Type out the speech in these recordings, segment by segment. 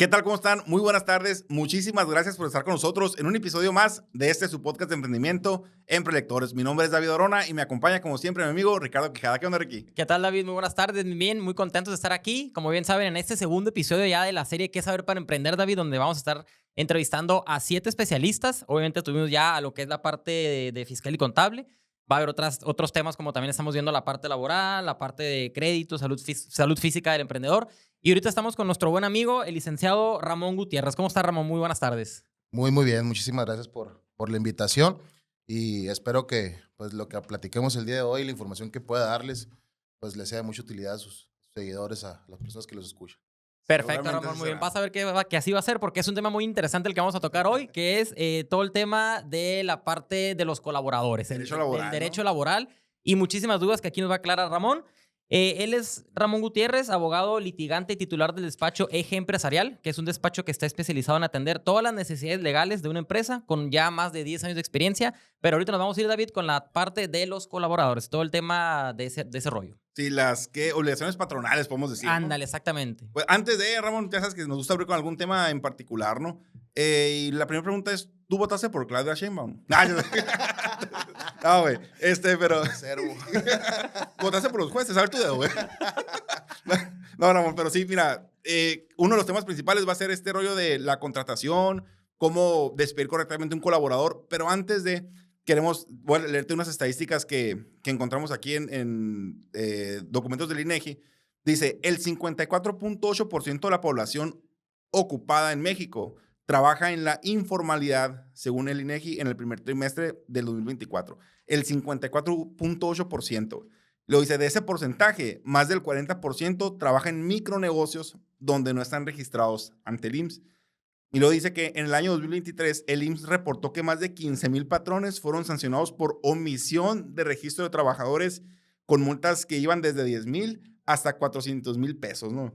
¿Qué tal? ¿Cómo están? Muy buenas tardes. Muchísimas gracias por estar con nosotros en un episodio más de su podcast de emprendimiento en Proyectores. Mi nombre es David Orona y me acompaña como siempre mi amigo Ricardo Quijada. ¿Qué onda, Ricky? ¿Qué tal, David? Muy buenas tardes. Bien, muy contentos de estar aquí. Como bien saben, en este segundo episodio ya de la serie ¿Qué saber para emprender, David? Donde vamos a estar entrevistando a 7 especialistas. Obviamente tuvimos ya a lo que es la parte de fiscal y contable. Va a haber otros temas como también estamos viendo la parte laboral, la parte de crédito, salud física del emprendedor. Y ahorita estamos con nuestro buen amigo, el licenciado Ramón Gutiérrez. ¿Cómo está, Ramón? Muy buenas tardes. Muy bien. Muchísimas gracias por la invitación y espero que pues, lo que platiquemos el día de hoy, la información que pueda darles, pues les sea de mucha utilidad a sus seguidores, a las personas que los escuchan. Perfecto, Seguramente Ramón, así muy bien. será. Vas a ver que así va a ser, porque es un tema muy interesante el que vamos a tocar hoy, que es todo el tema de la parte de los colaboradores, Derecho del laboral, derecho ¿no? laboral y muchísimas dudas que aquí nos va a aclarar Ramón. Él es Ramón Gutiérrez, abogado litigante y titular del despacho Eje Empresarial, que es un despacho que está especializado en atender todas las necesidades legales de una empresa con ya más de 10 años de experiencia. Pero ahorita nos vamos a ir, David, con la parte de los colaboradores, todo el tema de ese rollo. Sí, obligaciones patronales, podemos decir, ¿no? Ándale, exactamente. Pues antes de, Ramón, ya sabes que nos gusta abrir con algún tema en particular, ¿no? Y la primera pregunta es, ¿tú votaste por Claudia Sheinbaum? No, güey, pero Servo. votaste por los jueces, a ver tu dedo, güey. No, Ramón, pero sí, mira, uno de los temas principales va a ser este rollo de la contratación, cómo despedir correctamente un colaborador, pero antes de, voy a leerte unas estadísticas que encontramos aquí en documentos del INEGI. Dice, el 54.8% de la población ocupada en México trabaja en la informalidad, según el INEGI, en el primer trimestre del 2024. El 54.8%. Lo dice, de ese porcentaje, más del 40% trabaja en micronegocios donde no están registrados ante el IMSS. Y lo dice que en el año 2023 el IMSS reportó que más de 15,000 patrones fueron sancionados por omisión de registro de trabajadores con multas que iban desde 10,000 hasta 400,000 pesos, ¿no?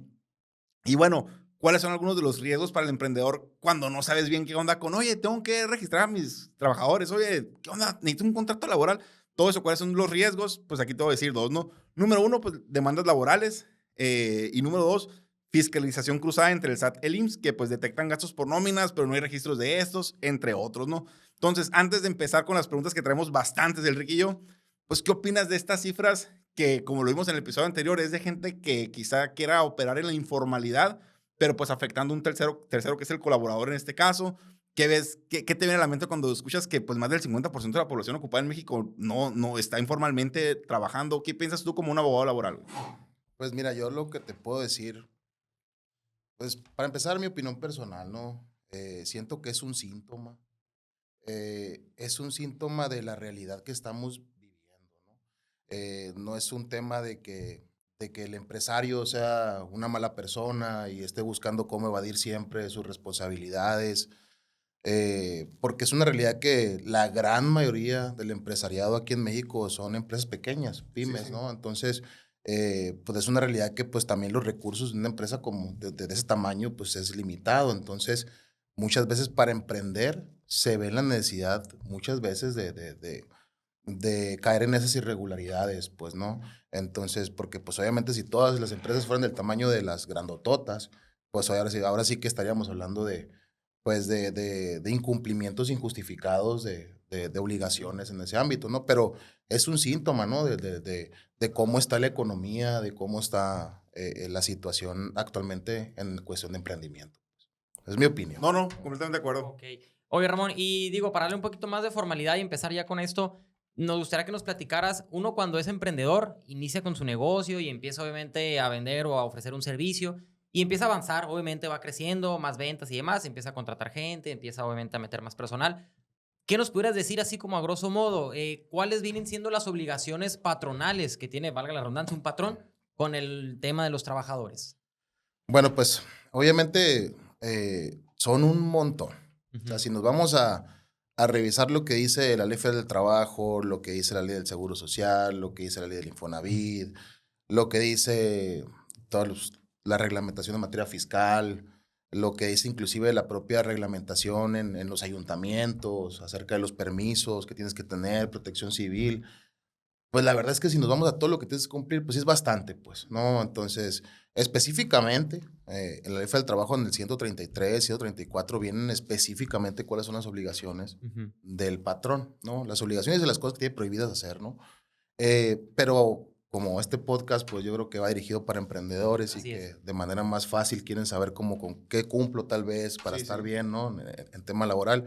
Y bueno, ¿cuáles son algunos de los riesgos para el emprendedor cuando no sabes bien qué onda con, oye, tengo que registrar a mis trabajadores, oye, ¿qué onda? Necesito un contrato laboral. Todo eso, ¿cuáles son los riesgos? Pues aquí te voy a decir dos, ¿no? Número uno, pues demandas laborales. Y número dos, fiscalización cruzada entre el SAT y el IMSS, que pues detectan gastos por nóminas, pero no hay registros de estos, entre otros, ¿no? Entonces, antes de empezar con las preguntas que traemos bastantes del Riquillo, pues, ¿qué opinas de estas cifras que, como lo vimos en el episodio anterior, es de gente que quizá quiera operar en la informalidad, pero pues afectando a un tercero que es el colaborador en este caso? ¿Qué ves? ¿Qué te viene a la mente cuando escuchas que pues más del 50% de la población ocupada en México no está informalmente trabajando? ¿Qué piensas tú como un abogado laboral? Pues mira, yo lo que te puedo decir, pues para empezar mi opinión personal, ¿no? Siento que es un síntoma de la realidad que estamos viviendo, ¿no? No es un tema de que el empresario sea una mala persona y esté buscando cómo evadir siempre sus responsabilidades, porque es una realidad que la gran mayoría del empresariado aquí en México son empresas pequeñas, Sí, pymes, sí. ¿no? Entonces, pues es una realidad que pues también los recursos de una empresa como de ese tamaño pues es limitado. Entonces, muchas veces para emprender se ve la necesidad muchas veces de caer en esas irregularidades, pues, ¿no? Entonces, porque pues obviamente si todas las empresas fueran del tamaño de las grandototas, pues ahora sí que estaríamos hablando de, pues, de incumplimientos injustificados de obligaciones en ese ámbito, ¿no? Pero es un síntoma, ¿no? De cómo está la economía, de cómo está la situación actualmente en cuestión de emprendimiento. Es mi opinión. No, completamente de acuerdo. Ok. Oye, Ramón, y digo, para darle un poquito más de formalidad y empezar ya con esto, nos gustaría que nos platicaras, uno cuando es emprendedor, inicia con su negocio y empieza obviamente a vender o a ofrecer un servicio y empieza a avanzar, obviamente va creciendo, más ventas y demás, empieza a contratar gente, empieza obviamente a meter más personal. ¿Qué nos pudieras decir así como a grosso modo? ¿Cuáles vienen siendo las obligaciones patronales que tiene, valga la redundancia, un patrón con el tema de los trabajadores? Bueno, pues obviamente son un montón. O sea, Ujú. si nos vamos a revisar lo que dice la Ley Federal del Trabajo, lo que dice la Ley del Seguro Social, lo que dice la Ley del Infonavit, lo que dice la reglamentación en materia fiscal, lo que dice inclusive la propia reglamentación en los ayuntamientos acerca de los permisos que tienes que tener, protección civil. Pues la verdad es que si nos vamos a todo lo que tienes que cumplir, pues sí es bastante, pues, ¿no? Entonces, específicamente, en la ley del trabajo en el 133, 134 vienen específicamente cuáles son las obligaciones Ujú. del patrón, ¿no? Las obligaciones de las cosas que tiene prohibidas hacer, ¿no? Pero como este podcast, pues yo creo que va dirigido para emprendedores y Así que es. de manera más fácil quieren saber cómo, con qué cumplo tal vez para Sí, estar sí. bien, ¿no? En tema laboral.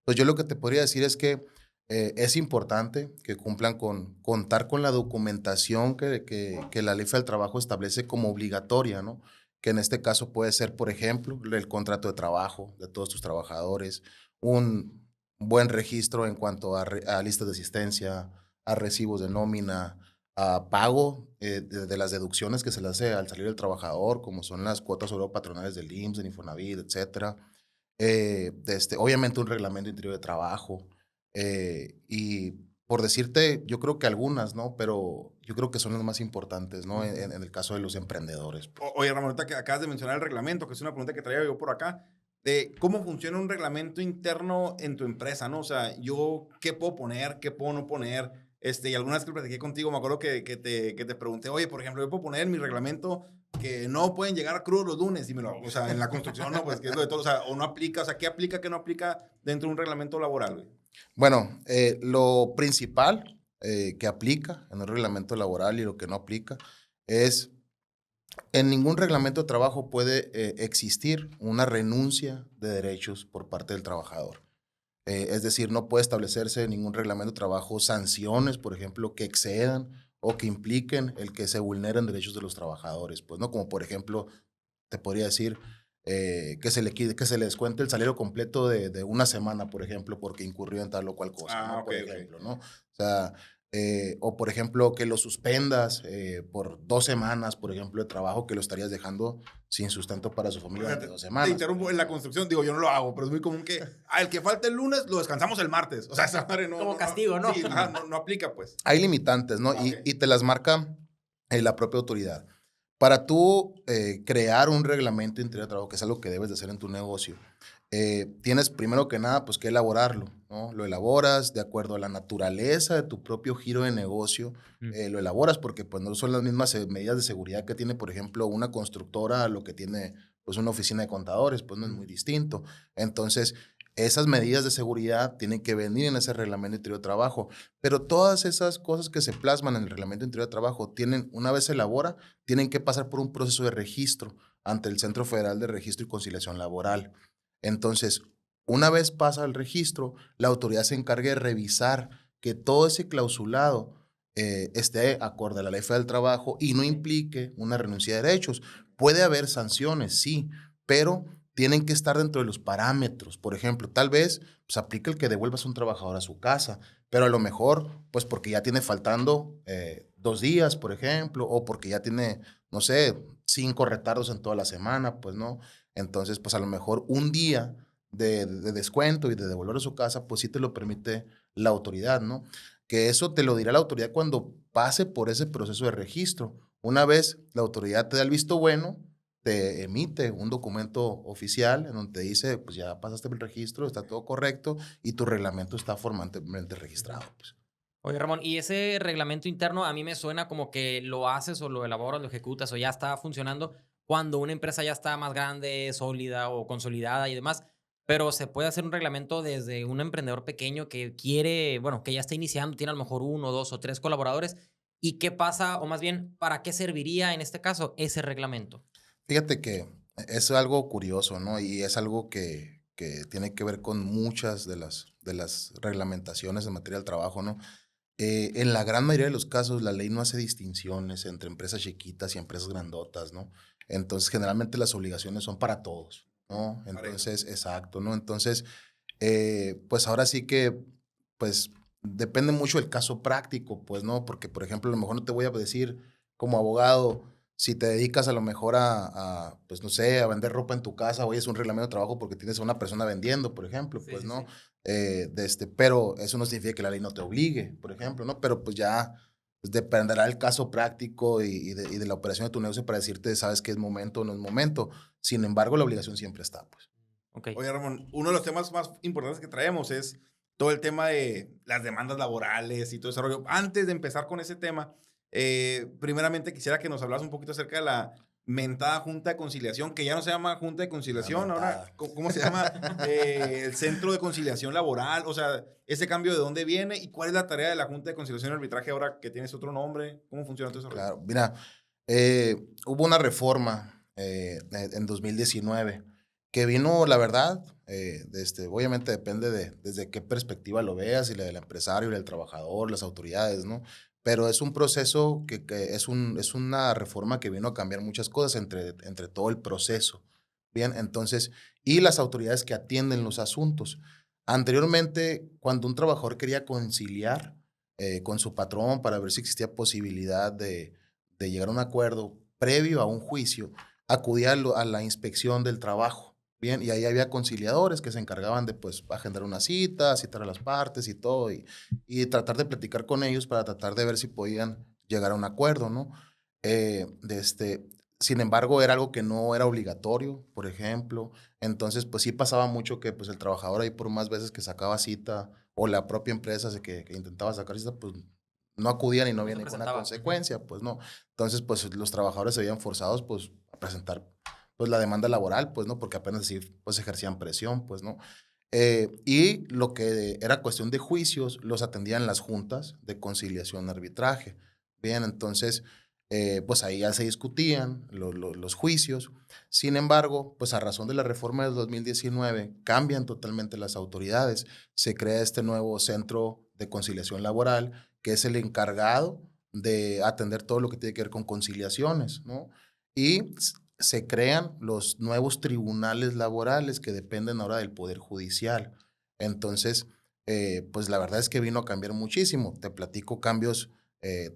Pues yo lo que te podría decir es que es importante que cumplan con contar con la documentación que la ley del trabajo establece como obligatoria, ¿no? Que en este caso puede ser, por ejemplo, el contrato de trabajo de todos tus trabajadores, un buen registro en cuanto a listas de asistencia, a recibos de nómina, a pago de las deducciones que se le hace al salir el trabajador, como son las cuotas patronales del IMSS, del Infonavit, etcétera. Obviamente un reglamento interior de trabajo. Y por decirte, yo creo que algunas, ¿no? Pero yo creo que son las más importantes, ¿no? Ujú. En el caso de los emprendedores, pues. Oye, Ramón, ahorita que acabas de mencionar el reglamento, que es una pregunta que traía yo por acá, de cómo funciona un reglamento interno en tu empresa, ¿no? O sea, yo, ¿qué puedo poner? ¿Qué puedo no poner? Y alguna vez que platiqué contigo, me acuerdo que te pregunté, oye, por ejemplo, yo puedo poner en mi reglamento que no pueden llegar crudos los lunes, dímelo. O sea, en la construcción, no, pues que es lo de todo, o sea, o no aplica, o sea, ¿qué aplica, qué no aplica dentro de un reglamento laboral, güey? Bueno, lo principal que aplica en el reglamento laboral y lo que no aplica es en ningún reglamento de trabajo puede existir una renuncia de derechos por parte del trabajador. Es decir, no puede establecerse en ningún reglamento de trabajo sanciones, por ejemplo, que excedan o que impliquen el que se vulneren derechos de los trabajadores. Pues, ¿no? Como por ejemplo, te podría decir que se le descuente el salario completo de una semana, por ejemplo, porque incurrió en tal o cual cosa, Ah, ¿no? ok, Por ok. ejemplo, ¿no? O sea, o por ejemplo, que lo suspendas por 2 semanas, por ejemplo, de trabajo, que lo estarías dejando sin sustento para su O familia sea, durante dos te semanas. interrumpo en la construcción, digo, yo no lo hago, pero es muy común que el que falte el lunes lo descansamos el martes. O sea, esa madre no, Como castigo, ¿no? sí, ajá, no aplica, pues. Hay limitantes, ¿no? Ah, ok. Y te las marca la propia autoridad. Para tú crear un reglamento interior de trabajo, que es algo que debes de hacer en tu negocio, tienes primero que nada pues que elaborarlo, ¿no? Lo elaboras de acuerdo a la naturaleza de tu propio giro de negocio, Ujú. lo elaboras porque pues no son las mismas medidas de seguridad que tiene, por ejemplo, una constructora a lo que tiene pues una oficina de contadores, pues no es muy distinto. Entonces, esas medidas de seguridad tienen que venir en ese reglamento interior de trabajo, pero todas esas cosas que se plasman en el reglamento interior de trabajo tienen, una vez se elabora, tienen que pasar por un proceso de registro ante el Centro Federal de Registro y Conciliación Laboral. Entonces, una vez pasa el registro, la autoridad se encarga de revisar que todo ese clausulado esté acorde a la ley federal del trabajo y no implique una renuncia de derechos. Puede haber sanciones, sí, pero tienen que estar dentro de los parámetros. Por ejemplo, tal vez pues, aplica el que devuelvas a un trabajador a su casa, pero a lo mejor, pues porque ya tiene faltando 2 días, por ejemplo, o porque ya tiene, no sé, 5 retardos en toda la semana, pues no. Entonces, pues a lo mejor un día de descuento y de devolver a su casa, pues sí te lo permite la autoridad, ¿no? Que eso te lo dirá la autoridad cuando pase por ese proceso de registro. Una vez la autoridad te da el visto bueno, te emite un documento oficial en donde te dice, pues ya pasaste el registro, está todo correcto y tu reglamento está formalmente registrado. Pues. Oye, Ramón, y ese reglamento interno a mí me suena como que lo haces o lo elaboras, lo ejecutas o ya está funcionando cuando una empresa ya está más grande, sólida o consolidada y demás. Pero se puede hacer un reglamento desde un emprendedor pequeño que quiere, bueno, que ya está iniciando, tiene a lo mejor uno, dos o tres colaboradores. ¿Y qué pasa, o más bien, para qué serviría en este caso ese reglamento? Fíjate que es algo curioso, ¿no? Y es algo que tiene que ver con muchas de las reglamentaciones en materia del trabajo, ¿no? En la gran mayoría de los casos, la ley no hace distinciones entre empresas chiquitas y empresas grandotas, ¿no? Entonces, generalmente las obligaciones son para todos, ¿no? Parejo. Entonces, exacto, ¿no? Entonces, pues ahora sí que, pues depende mucho del caso práctico, pues, ¿no? Porque, por ejemplo, a lo mejor no te voy a decir como abogado, si te dedicas a lo mejor pues no sé, a vender ropa en tu casa, oye, es un reglamento de trabajo porque tienes a una persona vendiendo, por ejemplo, Sí, pues, sí, ¿no? sí. Pero eso no significa que la ley no te obligue, por ejemplo, ¿no? Pero pues ya pues, dependerá del caso práctico y de la operación de tu negocio para decirte, sabes que es momento o no es momento. Sin embargo, la obligación siempre está, pues. Ok. Oye, Ramón, uno de los temas más importantes que traemos es todo el tema de las demandas laborales y todo ese rollo. Antes de empezar con ese tema, primeramente quisiera que nos hablas un poquito acerca de la mentada Junta de Conciliación, que ya no se llama Junta de Conciliación, ahora, ¿cómo se llama? El Centro de Conciliación Laboral, o sea, ese cambio de dónde viene y cuál es la tarea de la Junta de Conciliación y Arbitraje ahora que tienes otro nombre, ¿cómo funciona todo eso? Claro, mira, hubo una reforma en 2019 que vino, la verdad, obviamente depende desde qué perspectiva lo veas, y la del empresario, y del trabajador, las autoridades, ¿no? Pero es un proceso es una reforma que vino a cambiar muchas cosas entre todo el proceso. Bien, entonces, y las autoridades que atienden los asuntos. Anteriormente, cuando un trabajador quería conciliar con su patrón para ver si existía posibilidad de llegar a un acuerdo previo a un juicio, acudía a la inspección del trabajo. Bien, y ahí había conciliadores que se encargaban de, pues, agendar una cita, citar a las partes y todo, y tratar de platicar con ellos para tratar de ver si podían llegar a un acuerdo, ¿no? Sin embargo, era algo que no era obligatorio, por ejemplo. Entonces, pues sí pasaba mucho que, pues, el trabajador ahí, por más veces que sacaba cita, o la propia empresa que intentaba sacar cita, pues no acudían y no había se ninguna presentaba. consecuencia, pues no. Entonces, pues los trabajadores se veían forzados, pues, a presentar, pues, la demanda laboral, pues, ¿no? Porque apenas así, pues, ejercían presión, pues, ¿no? Y lo que era cuestión de juicios, los atendían las juntas de conciliación y arbitraje. Bien, entonces, pues ahí ya se discutían los juicios. Sin embargo, pues a razón de la reforma del 2019, cambian totalmente las autoridades. Se crea este nuevo centro de conciliación laboral, que es el encargado de atender todo lo que tiene que ver con conciliaciones, ¿no? Y se crean los nuevos tribunales laborales que dependen ahora del Poder Judicial. Entonces, pues la verdad es que vino a cambiar muchísimo. Te platico cambios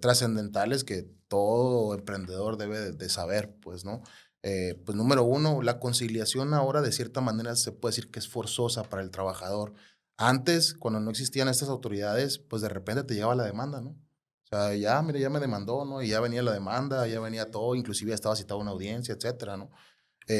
trascendentales que todo emprendedor debe de saber, pues, ¿no? Pues número uno, la conciliación ahora de cierta manera se puede decir que es forzosa para el trabajador. Antes, cuando no existían estas autoridades, pues de repente te llegaba la demanda, ¿no? O sea, ya, mire, ya me demandó, ¿no? Y ya venía la demanda, ya venía todo, inclusive ya estaba citada una audiencia, etcétera, ¿no?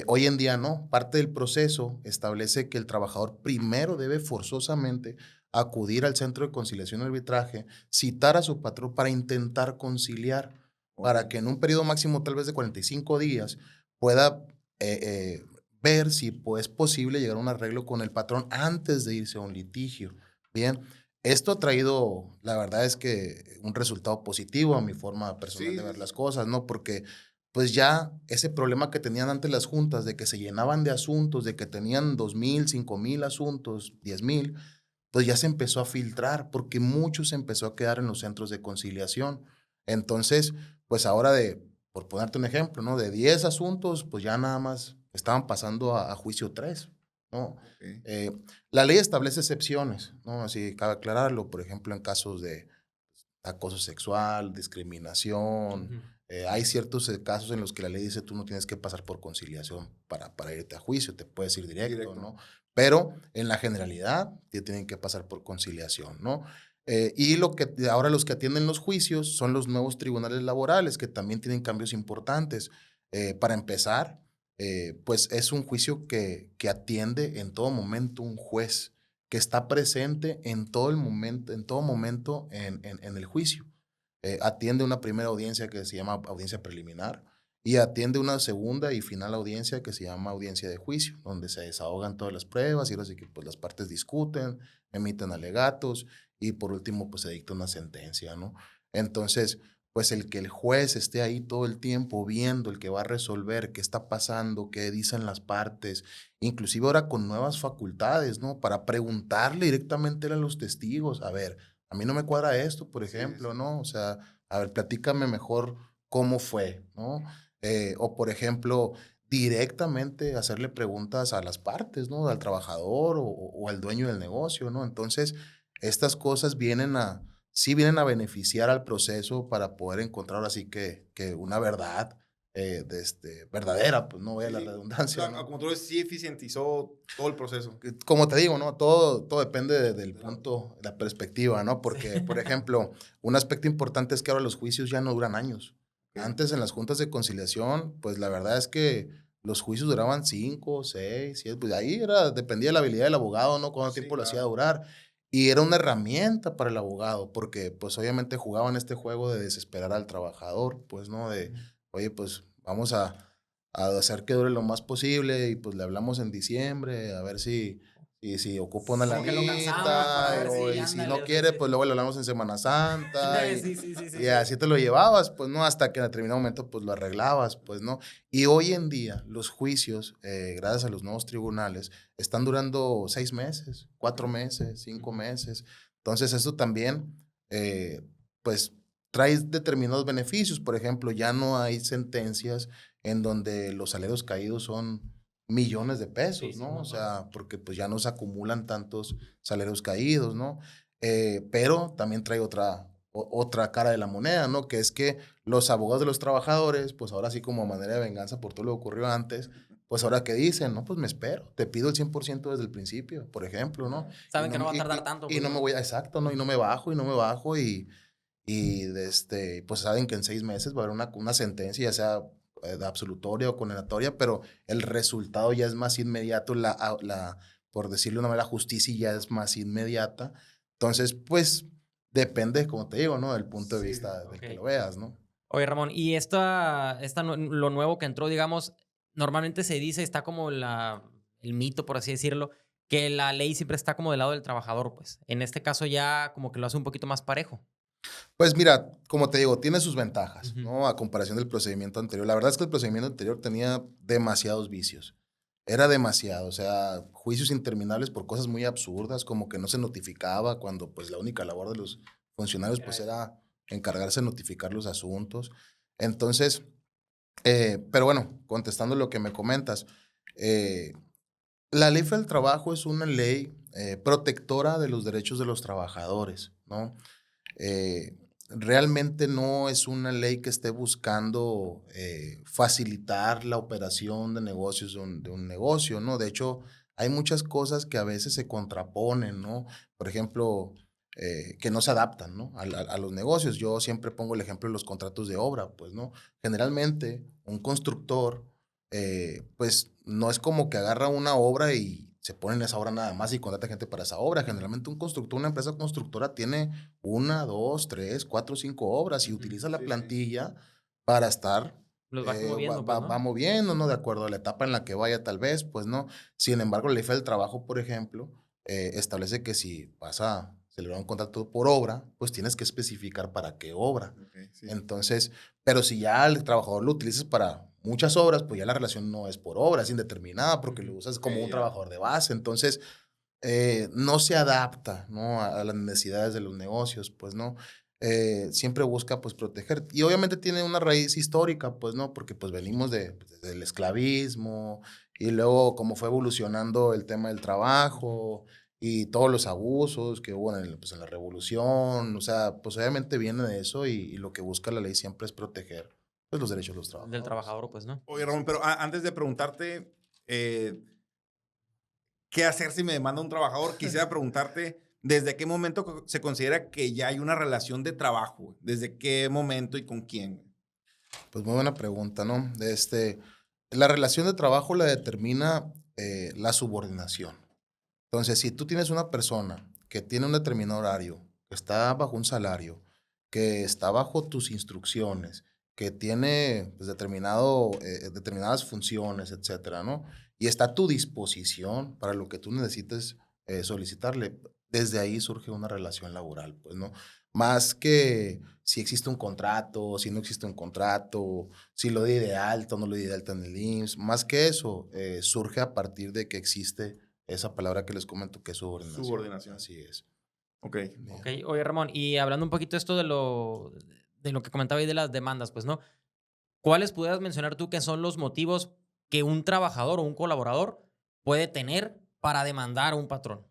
Hoy en día no. Parte del proceso establece que el trabajador primero debe forzosamente acudir al centro de conciliación y arbitraje, citar a su patrón para intentar conciliar, para que en un periodo máximo tal vez de 45 días pueda ver si pues, es posible llegar a un arreglo con el patrón antes de irse a un litigio. Bien, esto ha traído, la verdad es que un resultado positivo a mi forma personal de ver las cosas, ¿no? Porque pues ya ese problema que tenían antes las juntas de que se llenaban de asuntos, de que tenían 2,000, 5,000 asuntos, 10,000, pues ya se empezó a filtrar porque muchos se empezó a quedar en los centros de conciliación. Entonces, pues ahora por ponerte un ejemplo, ¿no? De 10 asuntos, pues ya nada más estaban pasando a juicio 3, ¿no? Okay. La ley establece excepciones, ¿no? Así cabe aclararlo, por ejemplo, en casos de acoso sexual, discriminación. Hay ciertos casos en los que la ley dice tú no tienes que pasar por conciliación para irte a juicio, te puedes ir directo, ¿no? Pero en la generalidad te tienen que pasar por conciliación, ¿no? Y ahora los que atienden los juicios son los nuevos tribunales laborales que también tienen cambios importantes. Para empezar, pues es un juicio que atiende en todo momento un juez que está presente en todo momento en el juicio. Atiende una primera audiencia que se llama audiencia preliminar y atiende una segunda y final audiencia que se llama audiencia de juicio, donde se desahogan todas las pruebas y ahora sí que pues, las partes discuten, emiten alegatos y por último pues se dicta una sentencia, ¿no? Entonces, pues el que el juez esté ahí todo el tiempo viendo, el que va a resolver qué está pasando, qué dicen las partes, inclusive ahora con nuevas facultades, ¿no? Para preguntarle directamente a los testigos, a ver, a mí no me cuadra esto, por ejemplo, ¿no? O sea, a ver, platícame mejor cómo fue, ¿no? O, por ejemplo, directamente hacerle preguntas a las partes, ¿no? Al trabajador o al dueño del negocio, ¿no? Entonces, estas cosas sí vienen a beneficiar al proceso para poder encontrar así que una verdad verdadera, pues no vaya la redundancia. O sea, ¿no? como tú ves, sí eficientizó todo el proceso. Como te digo, ¿no? Todo depende del punto, de la perspectiva, ¿no? Porque, por ejemplo, un aspecto importante es que ahora los juicios ya no duran años. Antes en las juntas de conciliación, pues la verdad es que los juicios duraban 5, 6, 7, pues ahí dependía de la habilidad del abogado, ¿no? Cuánto tiempo lo hacía durar. Y era una herramienta para el abogado, porque pues obviamente jugaban este juego de desesperar al trabajador, pues, ¿no? De, oye, pues vamos a hacer que dure lo más posible y pues le hablamos en diciembre a ver si ocupa una Como que lo cansamos para lanita ver o si, y si ándale, no sí, quiere, sí. pues luego le hablamos en Semana Santa Sí, sí, sí, sí, y sí. así te lo llevabas, pues, ¿no? Hasta que en determinado momento pues lo arreglabas, pues, ¿no? Y hoy en día los juicios, gracias a los nuevos tribunales, están durando 6 meses, 4 meses, 5 meses. Entonces, eso también, pues, trae determinados beneficios. Por ejemplo, ya no hay sentencias en donde los salarios caídos son millones de Sí, pesos, sí, un ¿no? O montón. sea, porque pues ya no se acumulan tantos salarios caídos, ¿no? Pero también trae otra cara de la moneda, ¿no? Que es que los abogados de los trabajadores, pues ahora sí como manera de venganza por todo lo que ocurrió antes, pues ahora que dicen, no, pues me espero, te pido el 100% desde el principio, por ejemplo, ¿no? Y Saben que no, no va a tardar tanto, y pues, no me ¿no? voy, exacto, ¿no? Y no me bajo pues saben que en 6 meses va a haber una sentencia, ya sea absolutoria o condenatoria, pero el resultado ya es más inmediato, por decirlo de una manera, justicia ya es más inmediata. Entonces, pues depende, como te digo, ¿no? Del punto de Sí, vista del Ok. que lo veas, ¿no? Oye, Ramón, y lo nuevo que entró, digamos, normalmente se dice, está como el mito, por así decirlo, que la ley siempre está como del lado del trabajador, pues. En este caso ya como que lo hace un poquito más parejo. Pues mira, como te digo, tiene sus ventajas, Ujú. ¿no? A comparación del procedimiento anterior. La verdad es que el procedimiento anterior tenía demasiados vicios. Era demasiado, o sea, juicios interminables por cosas muy absurdas, como que no se notificaba cuando pues la única labor de los funcionarios Era pues eso. era encargarse de notificar los asuntos. Entonces, pero bueno, contestando lo que me comentas, eh, la ley del trabajo es una ley protectora de los derechos de los trabajadores, ¿no? Realmente no es una ley que esté buscando facilitar la operación de negocios de un negocio, ¿no? De hecho, hay muchas cosas que a veces se contraponen, ¿no? Por ejemplo, que no se adaptan, ¿no? A los negocios. Yo siempre pongo el ejemplo de los contratos de obra, pues, ¿no? Generalmente, un constructor, pues, no es como que agarra una obra y se pone en esa obra nada más y contrata gente para esa obra. Generalmente un constructor, una empresa constructora tiene 1, 2, 3, 4, 5 obras y Ujú. utiliza la Sí, sí. plantilla para estar, Los vas va, moviendo, pues, va, va ¿no? moviendo, ¿no? De acuerdo a la etapa en la que vaya, tal vez, pues no. Sin embargo, la ley del trabajo, por ejemplo, establece que si vas a celebrar un contrato por obra, pues tienes que especificar para qué obra. Ok, sí. Entonces, pero si ya el trabajador lo utilizas para muchas obras, pues ya la relación no es por obra, es indeterminada porque lo Ujú. usas Ok, como un ya. trabajador de base. Entonces, no se adapta, ¿no? A las necesidades de los negocios, pues, ¿no? Siempre busca, pues, proteger. Y obviamente tiene una raíz histórica, pues, ¿no? Porque, pues, venimos del esclavismo y luego cómo fue evolucionando el tema del trabajo y todos los abusos que hubo pues, en la revolución. O sea, pues, obviamente viene de eso y lo que busca la ley siempre es proteger, pues, los derechos de los Del trabajadores. trabajador, pues, ¿no? Oye, Ramón, pero antes de preguntarte qué hacer si me demanda un trabajador, quisiera preguntarte desde qué momento se considera que ya hay una relación de trabajo, desde qué momento y con quién. Pues muy buena pregunta, ¿no? La relación de trabajo la determina la subordinación. Entonces, si tú tienes una persona que tiene un determinado horario, que está bajo un salario, que está bajo tus instrucciones, que tiene pues, determinadas funciones, etcétera, ¿no? Y está a tu disposición para lo que tú necesites solicitarle, desde ahí surge una relación laboral, pues, ¿no? Más que si existe un contrato, si no existe un contrato, si lo di de alta o no lo di de alta en el IMSS, más que eso, surge a partir de que existe esa palabra que les comento que es subordinación. Subordinación. Así es. Ok. Ok, Bien. oye, Ramón, y hablando un poquito esto de lo que comentaba ahí de las demandas, pues, ¿no? ¿Cuáles pudieras mencionar tú que son los motivos que un trabajador o un colaborador puede tener para demandar a un patrón?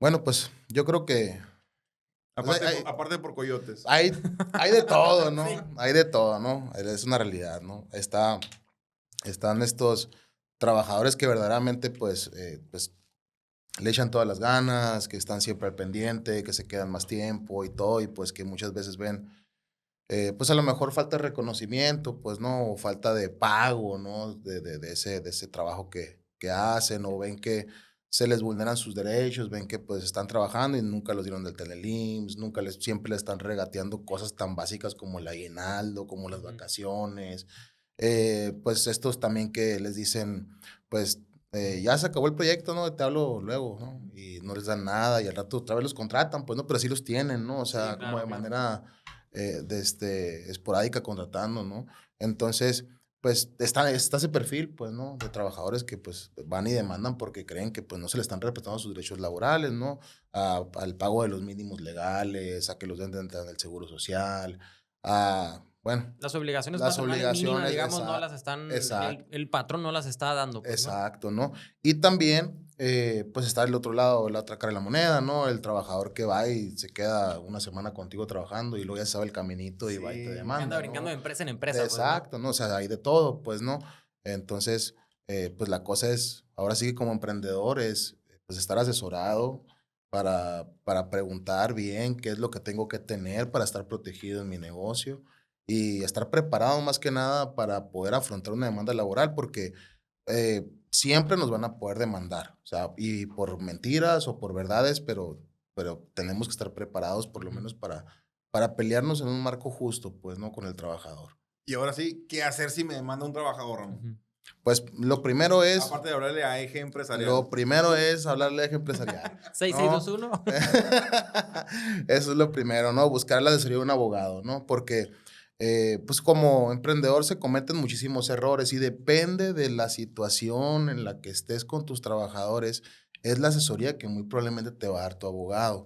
Bueno, pues yo creo que pues, Aparte por coyotes. hay de todo, ¿no? Sí. Hay de todo, ¿no? Es una realidad, ¿no? Están estos trabajadores que verdaderamente pues le echan todas las ganas, que están siempre al pendiente, que se quedan más tiempo y todo, y pues que muchas veces ven pues a lo mejor falta de reconocimiento, pues, ¿no? O falta de pago, ¿no? De ese trabajo que hacen, o ven que se les vulneran sus derechos, ven que pues están trabajando y nunca los dieron del Telelims, siempre les están regateando cosas tan básicas como el aguinaldo, como las vacaciones. Pues estos también que les dicen, pues ya se acabó el proyecto, ¿no? Te hablo luego, ¿no? Y no les dan nada y al rato otra vez los contratan, pues no, pero sí los tienen, ¿no? O sea, Sí, como claro, de claro. manera esporádica contratando, ¿no? Entonces, pues está ese perfil, pues, ¿no? De trabajadores que pues van y demandan porque creen que pues no se les están respetando sus derechos laborales, ¿no? Al pago de los mínimos legales, a que los den de entrada en el seguro social, bueno, Las obligaciones las patronales mínimas, obligaciones, digamos, no las están, exacto, el patrón no las está dando, pues, ¿no? exacto, ¿no? Y también, pues está el otro lado, la otra cara de la moneda, ¿no? El trabajador que va y se queda una semana contigo trabajando y luego ya sabe el caminito y va y te Sí. Que anda demanda, brincando ¿no? de empresa en empresa, pues, ¿no? Exacto, ¿no? O sea, hay de todo, pues, ¿no? Entonces, pues la cosa es, ahora sí que como emprendedor es, pues, estar asesorado para preguntar bien qué es lo que tengo que tener para estar protegido en mi negocio y estar preparado más que nada para poder afrontar una demanda laboral, porque siempre nos van a poder demandar, o sea, y por mentiras o por verdades, pero tenemos que estar preparados por lo Ujú. menos para pelearnos en un marco justo, pues, ¿no? Con el trabajador. Y ahora sí, ¿qué hacer si me demanda un trabajador, Ramón? Ujú. Pues Aparte de hablarle a eje empresarial. lo primero es hablarle a eje empresarial, ¿no? 6621. Eso es lo primero, ¿no? Buscar la asesoría de un abogado, ¿no? Porque, pues como emprendedor se cometen muchísimos errores y depende de la situación en la que estés con tus trabajadores, es la asesoría que muy probablemente te va a dar tu abogado.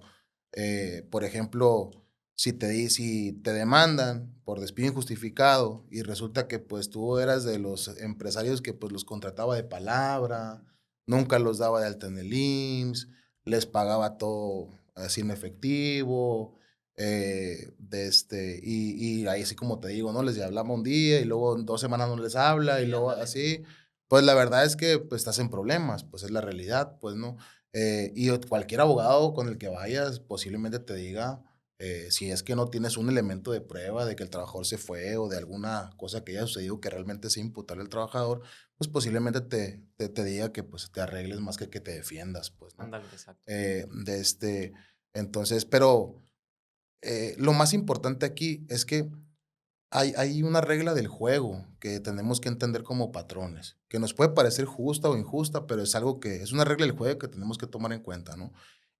Por ejemplo, si te demandan por despido injustificado y resulta que pues tú eras de los empresarios que pues los contrataba de palabra, nunca los daba de alta en el IMSS, les pagaba todo así en efectivo, y ahí así como te digo, ¿no? Les hablaba un día y luego en 2 semanas no les habla y Sí, luego ándale. así, pues la verdad es que pues estás en problemas, pues es la realidad, pues, ¿no? Cualquier abogado con el que vayas posiblemente te diga, si es que no tienes un elemento de prueba de que el trabajador se fue o de alguna cosa que haya sucedido que realmente sea imputable al trabajador, pues posiblemente te diga que pues te arregles más que te defiendas, pues, ¿no? Ándale, exacto. Eh, de este, entonces, pero lo más importante aquí es que hay una regla del juego que tenemos que entender como patrones, que nos puede parecer justa o injusta, pero es algo que es una regla del juego que tenemos que tomar en cuenta, ¿no?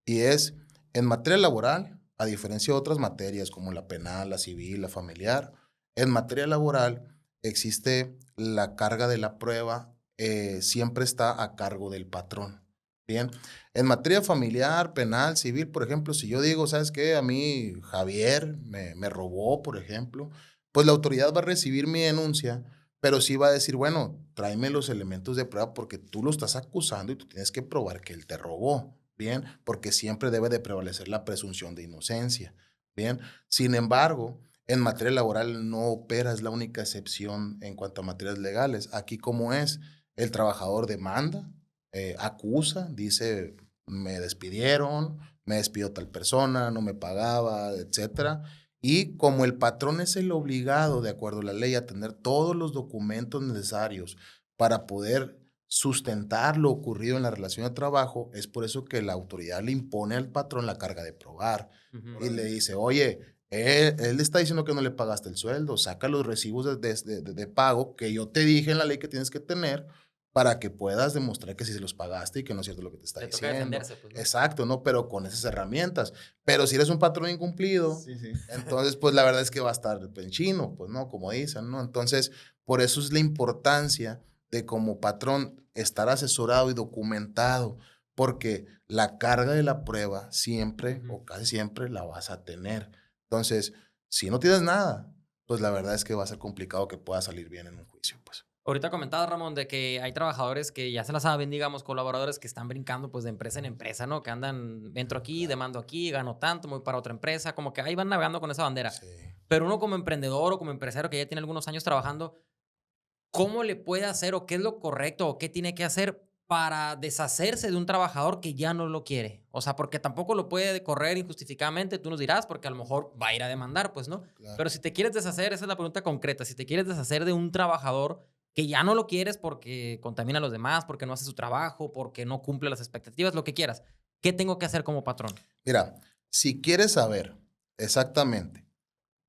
Y es, en materia laboral, a diferencia de otras materias como la penal, la civil, la familiar, en materia laboral existe la carga de la prueba, siempre está a cargo del patrón. Bien, en materia familiar, penal, civil, por ejemplo, si yo digo, ¿sabes qué? A mí Javier me robó, por ejemplo, pues la autoridad va a recibir mi denuncia, pero sí va a decir, bueno, tráeme los elementos de prueba porque tú lo estás acusando y tú tienes que probar que él te robó, ¿bien? Porque siempre debe de prevalecer la presunción de inocencia, ¿bien? Sin embargo, en materia laboral no opera, es la única excepción en cuanto a materias legales. Aquí, ¿cómo es? El trabajador demanda, acusa, dice, me despidieron, me despidió tal persona, no me pagaba, etcétera. Y como el patrón es el obligado, de acuerdo a la ley, a tener todos los documentos necesarios para poder sustentar lo ocurrido en la relación de trabajo, es por eso que la autoridad le impone al patrón la carga de probar Ujú. y le dice, oye, él le está diciendo que no le pagaste el sueldo, saca los recibos de pago que yo te dije en la ley que tienes que tener para que puedas demostrar que sí se los pagaste y que no es cierto lo que te está Le toca diciendo. defenderse, pues, ¿no? Exacto, ¿no? Pero con esas herramientas. Pero si eres un patrón incumplido, Sí, sí. entonces, pues la verdad es que va a estar en chino, pues, ¿no? Como dicen, ¿no? Entonces, por eso es la importancia de como patrón estar asesorado y documentado, porque la carga de la prueba siempre Ujú. o casi siempre la vas a tener. Entonces, si no tienes nada, pues la verdad es que va a ser complicado que pueda salir bien en un juicio, pues. Ahorita comentabas, Ramón, de que hay trabajadores que ya se la saben, digamos, colaboradores que están brincando pues de empresa en empresa, ¿no? Que andan, entro aquí, Claro. demando aquí, gano tanto, me voy para otra empresa, como que ahí van navegando con esa bandera. Sí. Pero uno como emprendedor o como empresario que ya tiene algunos años trabajando, ¿cómo le puede hacer o qué es lo correcto o qué tiene que hacer para deshacerse de un trabajador que ya no lo quiere? O sea, porque tampoco lo puede correr injustificadamente, tú nos dirás, porque a lo mejor va a ir a demandar, pues, ¿no? Claro. Pero si te quieres deshacer, esa es la pregunta concreta, si te quieres deshacer de un trabajador, que ya no lo quieres porque contamina a los demás, porque no hace su trabajo, porque no cumple las expectativas, lo que quieras. ¿Qué tengo que hacer como patrón? Mira, si quieres saber exactamente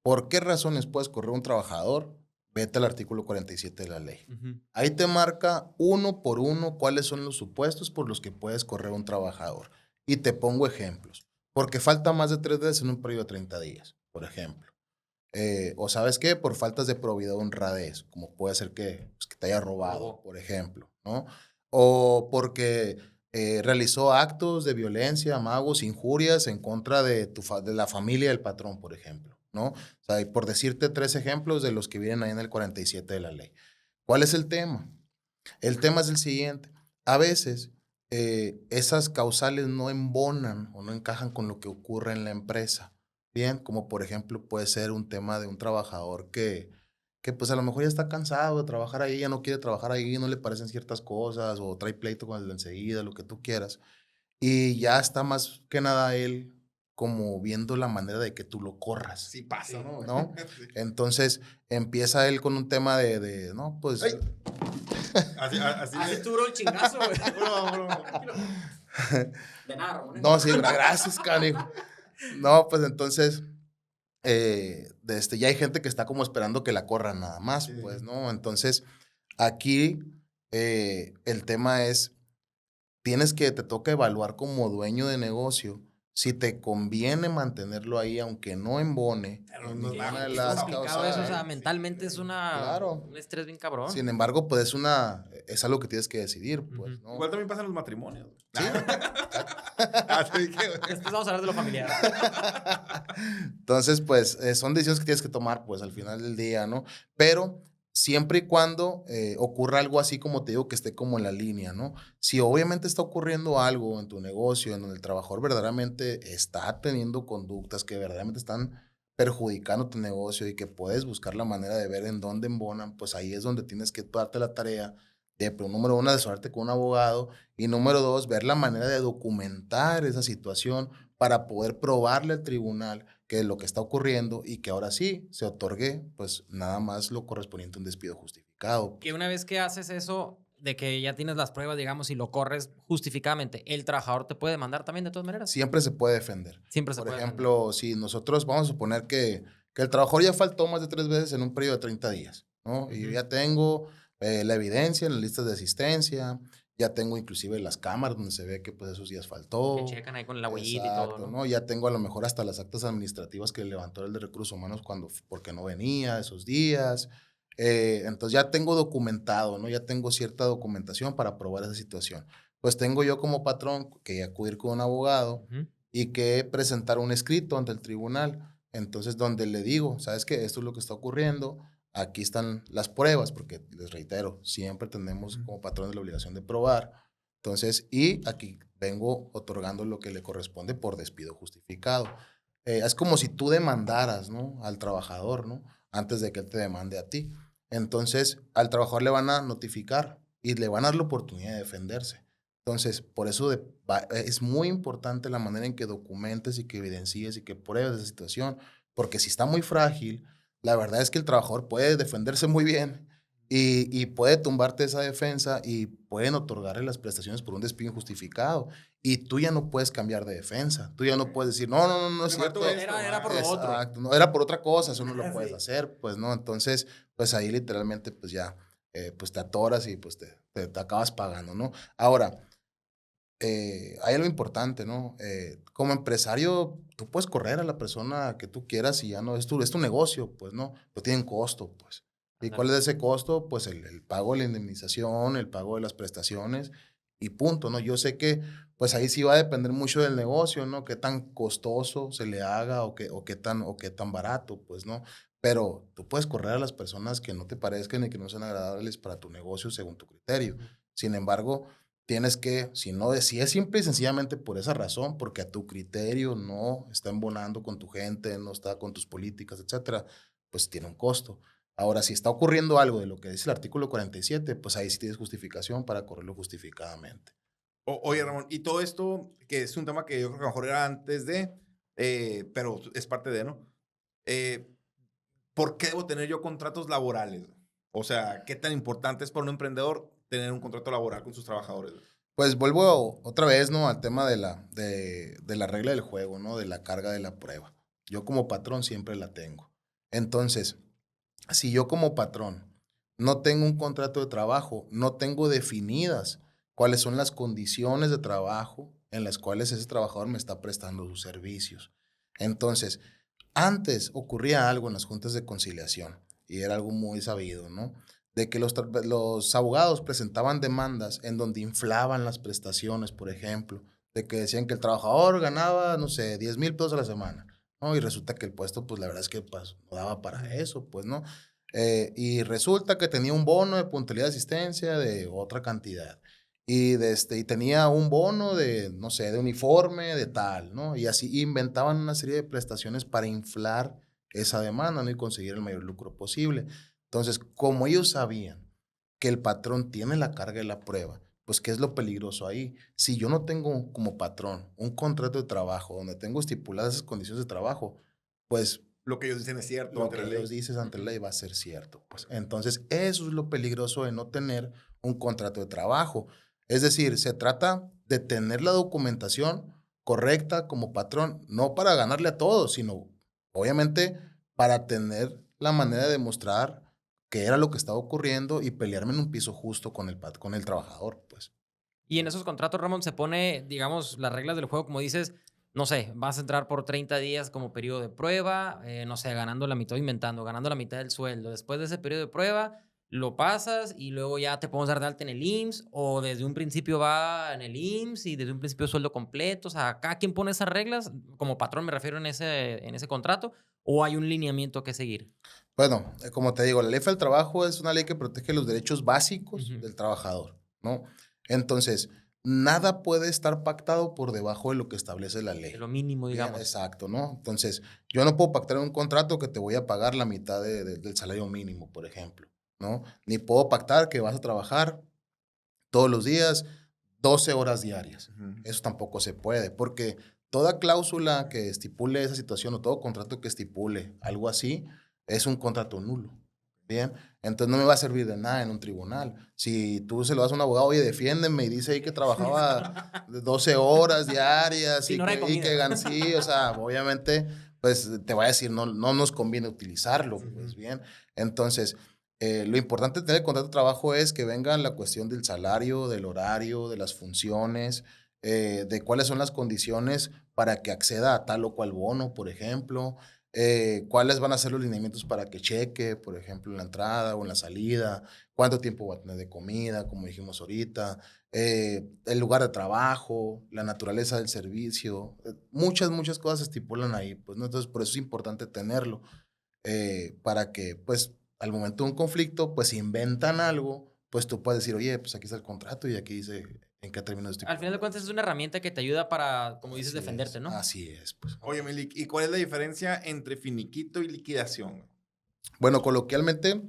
por qué razones puedes correr un trabajador, vete al artículo 47 de la ley. Ujú. Ahí te marca uno por uno cuáles son los supuestos por los que puedes correr un trabajador. Y te pongo ejemplos. Porque falta más de 3 veces en un periodo de 30 días, por ejemplo. O sabes qué, por faltas de probidad o honradez, como puede ser que, pues, que te haya robado, por ejemplo, ¿no? O porque realizó actos de violencia, amagos, injurias en contra de, de la familia del patrón, por ejemplo, ¿no? O sea, y por decirte 3 ejemplos de los que vienen ahí en el 47 de la ley. ¿Cuál es el tema? El tema es el siguiente. A veces esas causales no embonan o no encajan con lo que ocurre en la empresa. Bien, como por ejemplo puede ser un tema de un trabajador que pues a lo mejor ya está cansado de trabajar ahí, ya no quiere trabajar ahí, no le parecen ciertas cosas o trae pleito con el de enseguida, lo que tú quieras. Y ya está más que nada él como viendo la manera de que tú lo corras, Sí pasa, ¿no? ¿no? Sí. Entonces empieza él con un tema no, pues... Ay. Así Así me... duró el chingazo, güey. Broma. De nada, Ramón. No, sí, gracias, canijo. No, pues entonces, ya hay gente que está como esperando que la corran nada más, Sí. pues, ¿no? Entonces, aquí el tema es, te toca evaluar como dueño de negocio si te conviene mantenerlo ahí, aunque no embone Pero en no es ninguna nada de Es las complicado eso, o sea, causales. mentalmente es Claro. un estrés bien cabrón. Sin embargo, pues es algo que tienes que decidir, pues, Ujú. ¿no? Igual también pasa en los matrimonios. Sí. Así que, Después vamos a hablar de lo familiar. Entonces, pues, son decisiones que tienes que tomar, pues, al final del día, ¿no? Pero siempre y cuando ocurra algo así como te digo, que esté como en la línea, ¿no? Si obviamente está ocurriendo algo en tu negocio, en donde el trabajador verdaderamente está teniendo conductas que verdaderamente están perjudicando tu negocio y que puedes buscar la manera de ver en dónde embonan, pues ahí es donde tienes que darte la tarea de, pues, número uno, asesorarte con un abogado y número dos, ver la manera de documentar esa situación para poder probarle al tribunal que es lo que está ocurriendo y que ahora sí se otorgue, pues nada más lo correspondiente a un despido justificado. Que una vez que haces eso, de que ya tienes las pruebas, digamos, y lo corres justificadamente, el trabajador te puede demandar también de todas maneras. Siempre se puede defender. Siempre se Por puede ejemplo, si nosotros vamos a suponer que el trabajador ya faltó más de 3 veces en un periodo de 30 días, ¿no? Y yo Ujú. ya tengo la evidencia en las listas de asistencia, ya tengo inclusive las cámaras donde se ve que pues esos días faltó. Que checan ahí con la huellita y Exacto, todo, ¿no? Ya tengo a lo mejor hasta las actas administrativas que levantó el de Recursos Humanos porque no venía esos días. Entonces ya tengo documentado, ¿no? Ya tengo cierta documentación para probar esa situación. Pues tengo yo como patrón que acudir con un abogado Ujú. y que presentar un escrito ante el tribunal. Entonces, donde le digo, ¿sabes qué? Esto es lo que está ocurriendo. Aquí están las pruebas, porque les reitero, siempre tenemos Ujú. como patrones la obligación de probar. Entonces, y aquí vengo otorgando lo que le corresponde por despido justificado. Es como si tú demandaras, ¿no? Al trabajador, ¿no? Antes de que él te demande a ti. Entonces, al trabajador le van a notificar y le van a dar la oportunidad de defenderse. Entonces, por eso es muy importante la manera en que documentes y que evidencies y que pruebes esa situación, porque si está muy frágil, la verdad es que el trabajador puede defenderse muy bien y puede tumbarte esa defensa y pueden otorgarle las prestaciones por un despido injustificado. Y tú ya no puedes cambiar de defensa. Tú ya no puedes decir, no, no, no, no es me faltó cierto. esto, Era por lo otro. Exacto, no, era por otra cosa, eso no lo puedes Sí. hacer, pues, ¿no? Entonces, pues ahí literalmente, pues ya, pues te atoras y pues te acabas pagando, ¿no? Ahora, hay algo importante, ¿no? Como empresario, tú puedes correr a la persona que tú quieras y ya no, es tu negocio, pues, ¿no? Pero tiene un costo, pues. ¿Y cuál Ándale. es ese costo? Pues el pago de la indemnización, el pago de las prestaciones y punto, ¿no? Yo sé que, pues ahí sí va a depender mucho del negocio, ¿no? Qué tan costoso se le haga o qué tan barato, pues, ¿no? Pero tú puedes correr a las personas que no te parezcan y que no sean agradables para tu negocio según tu criterio. Ujú. Sin embargo, tienes que, si es simple y sencillamente por esa razón, porque a tu criterio no está embonando con tu gente, no está con tus políticas, etcétera, pues tiene un costo. Ahora, si está ocurriendo algo de lo que dice el artículo 47, pues ahí sí tienes justificación para correrlo justificadamente. Oye, Ramón, y todo esto, que es un tema que yo creo que a lo mejor era antes de, pero es parte de, ¿no? Eh, ¿Por qué debo tener yo contratos laborales? O sea, ¿qué tan importante es para un emprendedor tener un contrato laboral con sus trabajadores? Pues vuelvo otra vez, ¿no? Al tema de la regla del juego, ¿no? De la carga de la prueba. Yo como patrón siempre la tengo. Entonces, si yo como patrón no tengo un contrato de trabajo, no tengo definidas cuáles son las condiciones de trabajo en las cuales ese trabajador me está prestando sus servicios. Entonces, antes ocurría algo en las juntas de conciliación y era algo muy sabido, ¿no? De que los abogados presentaban demandas en donde inflaban las prestaciones, por ejemplo, de que decían que el trabajador ganaba, no sé, 10,000 pesos a la semana, ¿no? Y resulta que el puesto, pues la verdad es que pues, no daba para eso, pues, ¿no? Y resulta que tenía un bono de puntualidad de asistencia de otra cantidad. Y tenía un bono de, no sé, de uniforme, de tal, ¿no? Y así inventaban una serie de prestaciones para inflar esa demanda, ¿no? Y conseguir el mayor lucro posible. Entonces, como ellos sabían que el patrón tiene la carga de la prueba, pues, ¿qué es lo peligroso ahí? Si yo no tengo como patrón un contrato de trabajo donde tengo estipuladas esas condiciones de trabajo, pues Lo que ellos dicen es cierto lo ante que la ellos ley. dicen ante la ley va a ser cierto. Pues. Entonces, eso es lo peligroso de no tener un contrato de trabajo. Es decir, se trata de tener la documentación correcta como patrón, no para ganarle a todos, sino obviamente para tener la manera de demostrar qué era lo que estaba ocurriendo y pelearme en un piso justo con el trabajador, pues. Y en esos contratos, Ramón, se pone, digamos, las reglas del juego, como dices, no sé, vas a entrar por 30 días como periodo de prueba, no sé, ganando la mitad, inventando, ganando la mitad del sueldo. Después de ese periodo de prueba, lo pasas y luego ya te podemos dar de alta en el IMSS o desde un principio va en el IMSS y desde un principio sueldo completo. O sea, ¿cada quien pone esas reglas? Como patrón me refiero en ese contrato, o hay un lineamiento que seguir. Bueno, como te digo, la ley del trabajo es una ley que protege los derechos básicos Ujú. del trabajador, ¿no? Entonces, nada puede estar pactado por debajo de lo que establece la De lo ley. mínimo, Bien, digamos. exacto, ¿no? Entonces, yo no puedo pactar en un contrato que te voy a pagar la mitad del salario mínimo, por ejemplo, ¿no? Ni puedo pactar que vas a trabajar todos los días 12 horas diarias. Ujú. Eso tampoco se puede, porque toda cláusula que estipule esa situación o todo contrato que estipule algo así es un contrato nulo. Bien, entonces no me va a servir de nada en un tribunal. Si tú se lo das a un abogado, oye, defiéndeme, y dice ahí que trabajaba 12 horas diarias Sin hora de y que comida. gan sí, o sea, obviamente, pues te va a decir, no, no nos conviene utilizarlo, pues Ujú. bien. Entonces, lo importante de tener el contrato de trabajo es que venga la cuestión del salario, del horario, de las funciones, de cuáles son las condiciones para que acceda a tal o cual bono, por ejemplo, cuáles van a ser los lineamientos para que cheque, por ejemplo, en la entrada o en la salida, cuánto tiempo va a tener de comida, como dijimos ahorita, el lugar de trabajo, la naturaleza del servicio, muchas cosas se estipulan ahí, pues, ¿no? Entonces, por eso es importante tenerlo para que, pues, al momento de un conflicto, pues, si inventan algo, pues, tú puedes decir, oye, pues, aquí está el contrato y aquí dice en qué términos Al final de estipulado cuentas es esto. una herramienta que te ayuda para, como dices, defenderte, ¿no? Así es, pues. Oye, Milik, ¿y cuál es la diferencia entre finiquito y liquidación? Bueno, coloquialmente,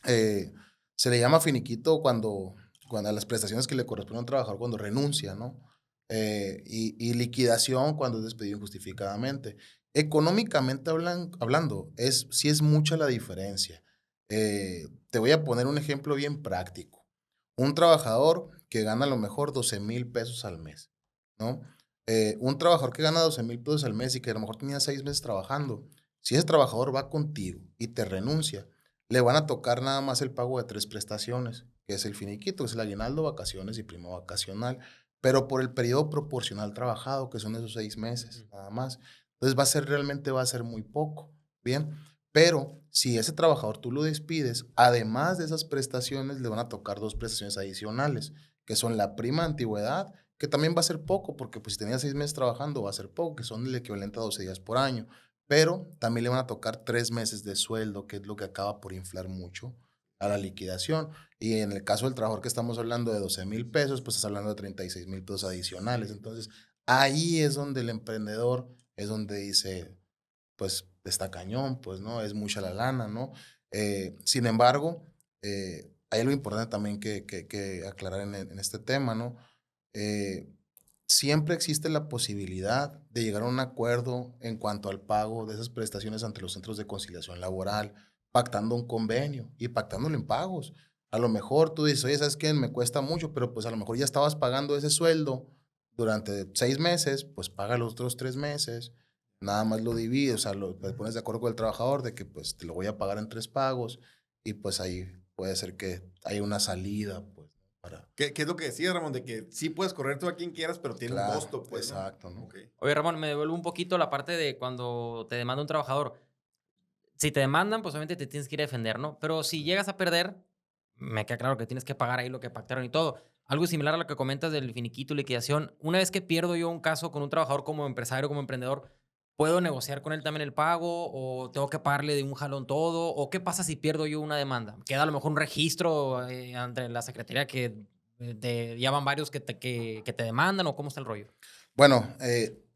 eh, se le llama finiquito cuando a las prestaciones que le corresponden a un trabajador cuando renuncia, ¿no? Y liquidación cuando es despedido injustificadamente. Económicamente hablando, sí es mucha la diferencia. Te voy a poner un ejemplo bien práctico. Un trabajador que gana a lo mejor 12,000 pesos al mes, ¿no? Un trabajador que gana 12,000 pesos al mes y que a lo mejor tenía 6 meses trabajando, si ese trabajador va contigo y te renuncia, le van a tocar nada más el pago de 3 prestaciones, que es el finiquito, que es el aguinaldo, vacaciones y prima vacacional, pero por el periodo proporcional trabajado, que son esos 6 meses, Ujú. nada más. Entonces realmente va a ser muy poco, ¿bien? Pero si ese trabajador tú lo despides, además de esas prestaciones, le van a tocar 2 prestaciones adicionales, que son la prima de antigüedad, que también va a ser poco, porque pues si tenía 6 meses trabajando va a ser poco, que son el equivalente a 12 días por año, pero también le van a tocar 3 meses de sueldo, que es lo que acaba por inflar mucho a la liquidación. Y en el caso del trabajador que estamos hablando de 12,000 pesos, pues estás hablando de 36,000 pesos adicionales. Entonces, ahí es donde el emprendedor, es donde dice, pues está cañón, pues, ¿no? Es mucha la lana, ¿no? Sin embargo, hay algo importante también que aclarar en este tema, ¿no? Eh, Siempre existe la posibilidad de llegar a un acuerdo en cuanto al pago de esas prestaciones ante los centros de conciliación laboral pactando un convenio y pactándolo en pagos. A lo mejor tú dices, oye, ¿sabes qué? Me cuesta mucho, pero pues a lo mejor ya estabas pagando ese sueldo durante 6 meses, pues paga los otros 3 meses, nada más lo divides, o sea, te pones de acuerdo con el trabajador de que pues te lo voy a pagar en 3 pagos y pues ahí puede ser que haya una salida, pues, para... ¿Qué es lo que decías, Ramón? De que sí puedes correr tú a quien quieras, pero tiene un Claro, costo, pues, ¿no? exacto, ¿no? Ok. Oye, Ramón, me devuelvo un poquito la parte de cuando te demanda un trabajador. Si te demandan, pues obviamente te tienes que ir a defender, ¿no? Pero si llegas a perder, me queda claro que tienes que pagar ahí lo que pactaron y todo. Algo similar a lo que comentas del finiquito, liquidación. Una vez que pierdo yo un caso con un trabajador como empresario, como emprendedor, ¿puedo negociar con él también el pago o tengo que pagarle de un jalón todo? ¿O qué pasa si pierdo yo una demanda? ¿Queda a lo mejor un registro ante la secretaría que ya van varios que te demandan o cómo está el rollo? Bueno,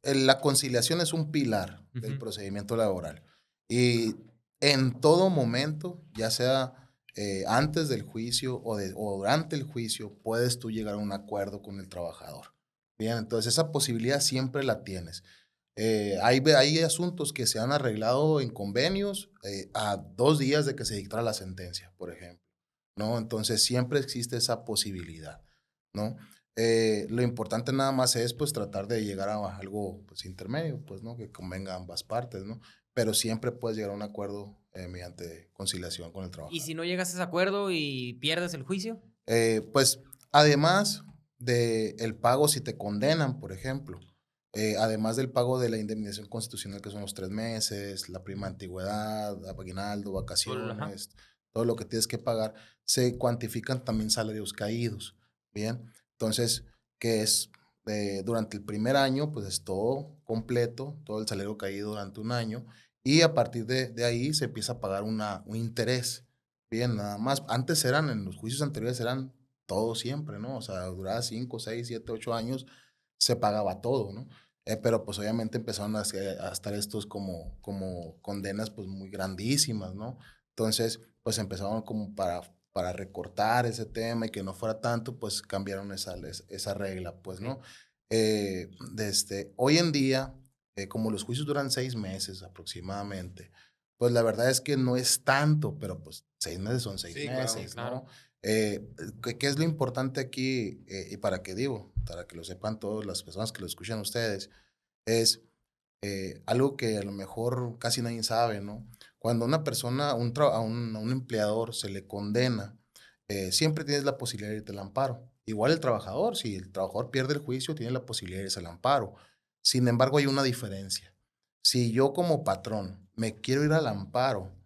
la conciliación es un pilar del Ujú. procedimiento laboral y en todo momento, ya sea antes del juicio o durante el juicio, puedes tú llegar a un acuerdo con el trabajador. Bien, entonces esa posibilidad siempre la tienes. Hay asuntos que se han arreglado en convenios a 2 días de que se dictara la sentencia, por ejemplo, ¿no? Entonces siempre existe esa posibilidad, ¿no? Lo importante nada más es pues tratar de llegar a algo pues intermedio, pues, ¿no? Que convenga a ambas partes, ¿no? Pero siempre puedes llegar a un acuerdo mediante conciliación con el Y trabajador. si no llegas a ese acuerdo y pierdes el juicio, Pues además del pago si te condenan, por ejemplo, además del pago de la indemnización constitucional que son los 3 meses, la prima de antigüedad, aguinaldo, ajá. vacaciones, todo lo que tienes que pagar, se cuantifican también salarios caídos, ¿bien? Entonces, que es durante el primer año, pues es todo completo, todo el salario caído durante un año, y a partir de ahí se empieza a pagar un interés. Bien, nada más. Antes eran, en los juicios anteriores eran todo siempre, ¿no? O sea, duraba 5, 6, 7, 8 años, se pagaba todo, ¿no? Pero pues obviamente empezaron a estar estos como condenas pues muy grandísimas, ¿no? Entonces, pues empezaron como para recortar ese tema y que no fuera tanto, pues cambiaron esa regla, pues, Ok. ¿no? Hoy en día, como los juicios duran 6 meses aproximadamente, pues la verdad es que no es tanto, pero pues 6 meses son seis Sí, claro. Sí, meses, ¿no? claro. ¿Qué es lo importante aquí? Y para que digo, para que lo sepan todas las personas que lo escuchan ustedes, es algo que a lo mejor casi nadie sabe, ¿no? Cuando una persona, a un empleador se le condena, siempre tienes la posibilidad de irte al amparo. Igual el trabajador, si el trabajador pierde el juicio, tiene la posibilidad de irse al amparo. Sin embargo, hay una diferencia. Si yo como patrón me quiero ir al amparo,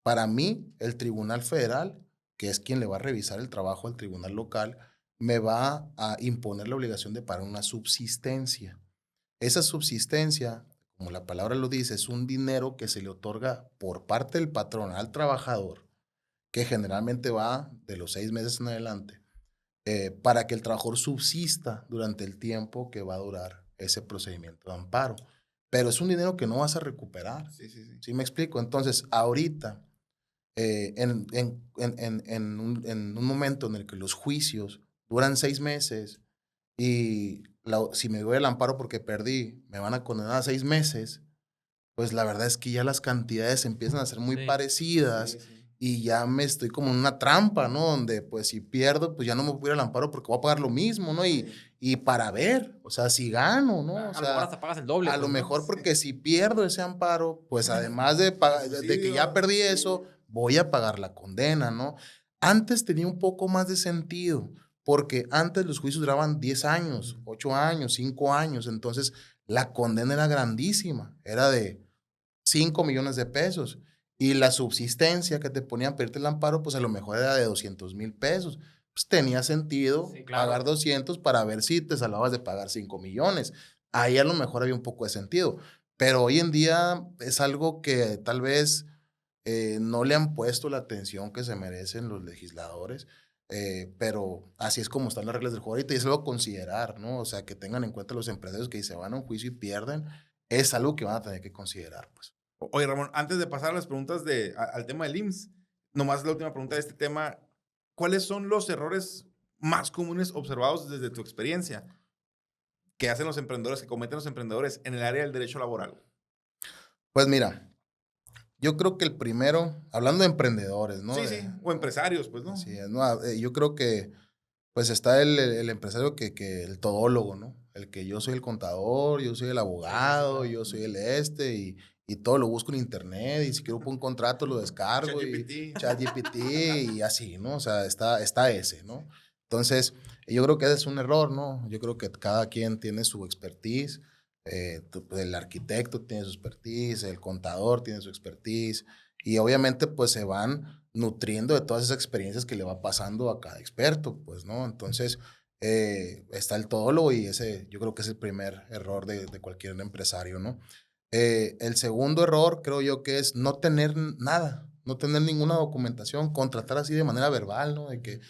para mí, el Tribunal Federal, que es quien le va a revisar el trabajo al tribunal local, me va a imponer la obligación de pagar una subsistencia. Esa subsistencia, como la palabra lo dice, es un dinero que se le otorga por parte del patrón al trabajador, que generalmente va de los 6 meses en adelante, para que el trabajador subsista durante el tiempo que va a durar ese procedimiento de amparo. Pero es un dinero que no vas a recuperar. Sí, sí, sí. ¿Sí me explico? Entonces, ahorita, en un momento en el que los juicios duran 6 meses y si me voy al amparo porque perdí, me van a condenar a 6 meses, pues la verdad es que ya las cantidades empiezan a ser muy Sí. parecidas Sí, sí. y ya me estoy como en una trampa, ¿no? Donde pues si pierdo, pues ya no me voy a ir al amparo porque voy a pagar lo mismo, ¿no? Y, Sí. y para ver, o sea, si gano, ¿no? O A lo mejor sea, hasta pagas el doble, a lo pues, ¿no? mejor porque si pierdo ese amparo, pues además de, El de que ya subsidio. perdí Sí. eso, voy a pagar la condena, ¿no? Antes tenía un poco más de sentido, porque antes los juicios duraban 10 años, 8 años, 5 años, entonces la condena era grandísima, era de 5 millones de pesos. Y la subsistencia que te ponían para pedirte el amparo, pues a lo mejor era de 200,000 pesos. Pues tenía sentido Sí, pagar claro. 200 para ver si te salvabas de pagar 5 millones. Ahí a lo mejor había un poco de sentido. Pero hoy en día es algo que tal vez no le han puesto la atención que se merecen los legisladores. Pero así es como están las reglas del juego ahorita y es algo a considerar, ¿no? O sea, que tengan en cuenta los empresarios que si se van a un juicio y pierden, es algo que van a tener que considerar, pues. Oye, Ramón, antes de pasar a las preguntas al tema del IMSS, nomás la última pregunta de este tema. ¿Cuáles son los errores más comunes observados desde tu experiencia que hacen los emprendedores, que cometen los emprendedores en el área del derecho laboral? Pues mira, Yo creo que el primero, hablando de emprendedores, ¿no? Sí, sí, o empresarios, pues, ¿no? Así es, ¿no? Yo creo que pues está el empresario el todólogo, ¿no? El que yo soy el contador, yo soy el abogado, claro. yo soy el y todo lo busco en internet y si quiero un contrato lo descargo y ChatGPT. ChatGPT y así, ¿no? O sea, está ese, ¿no? Entonces, yo creo que ese es un error, ¿no? Yo creo que cada quien tiene su expertise, pues, el arquitecto tiene su expertise, el contador tiene su expertise y obviamente pues se van nutriendo de todas esas experiencias que le va pasando a cada experto, pues, ¿no? Entonces, está el todólogo y ese yo creo que es el primer error de cualquier empresario, ¿no? El segundo error creo yo que es no tener nada, no tener ninguna documentación, contratar así de manera verbal, ¿no? De que,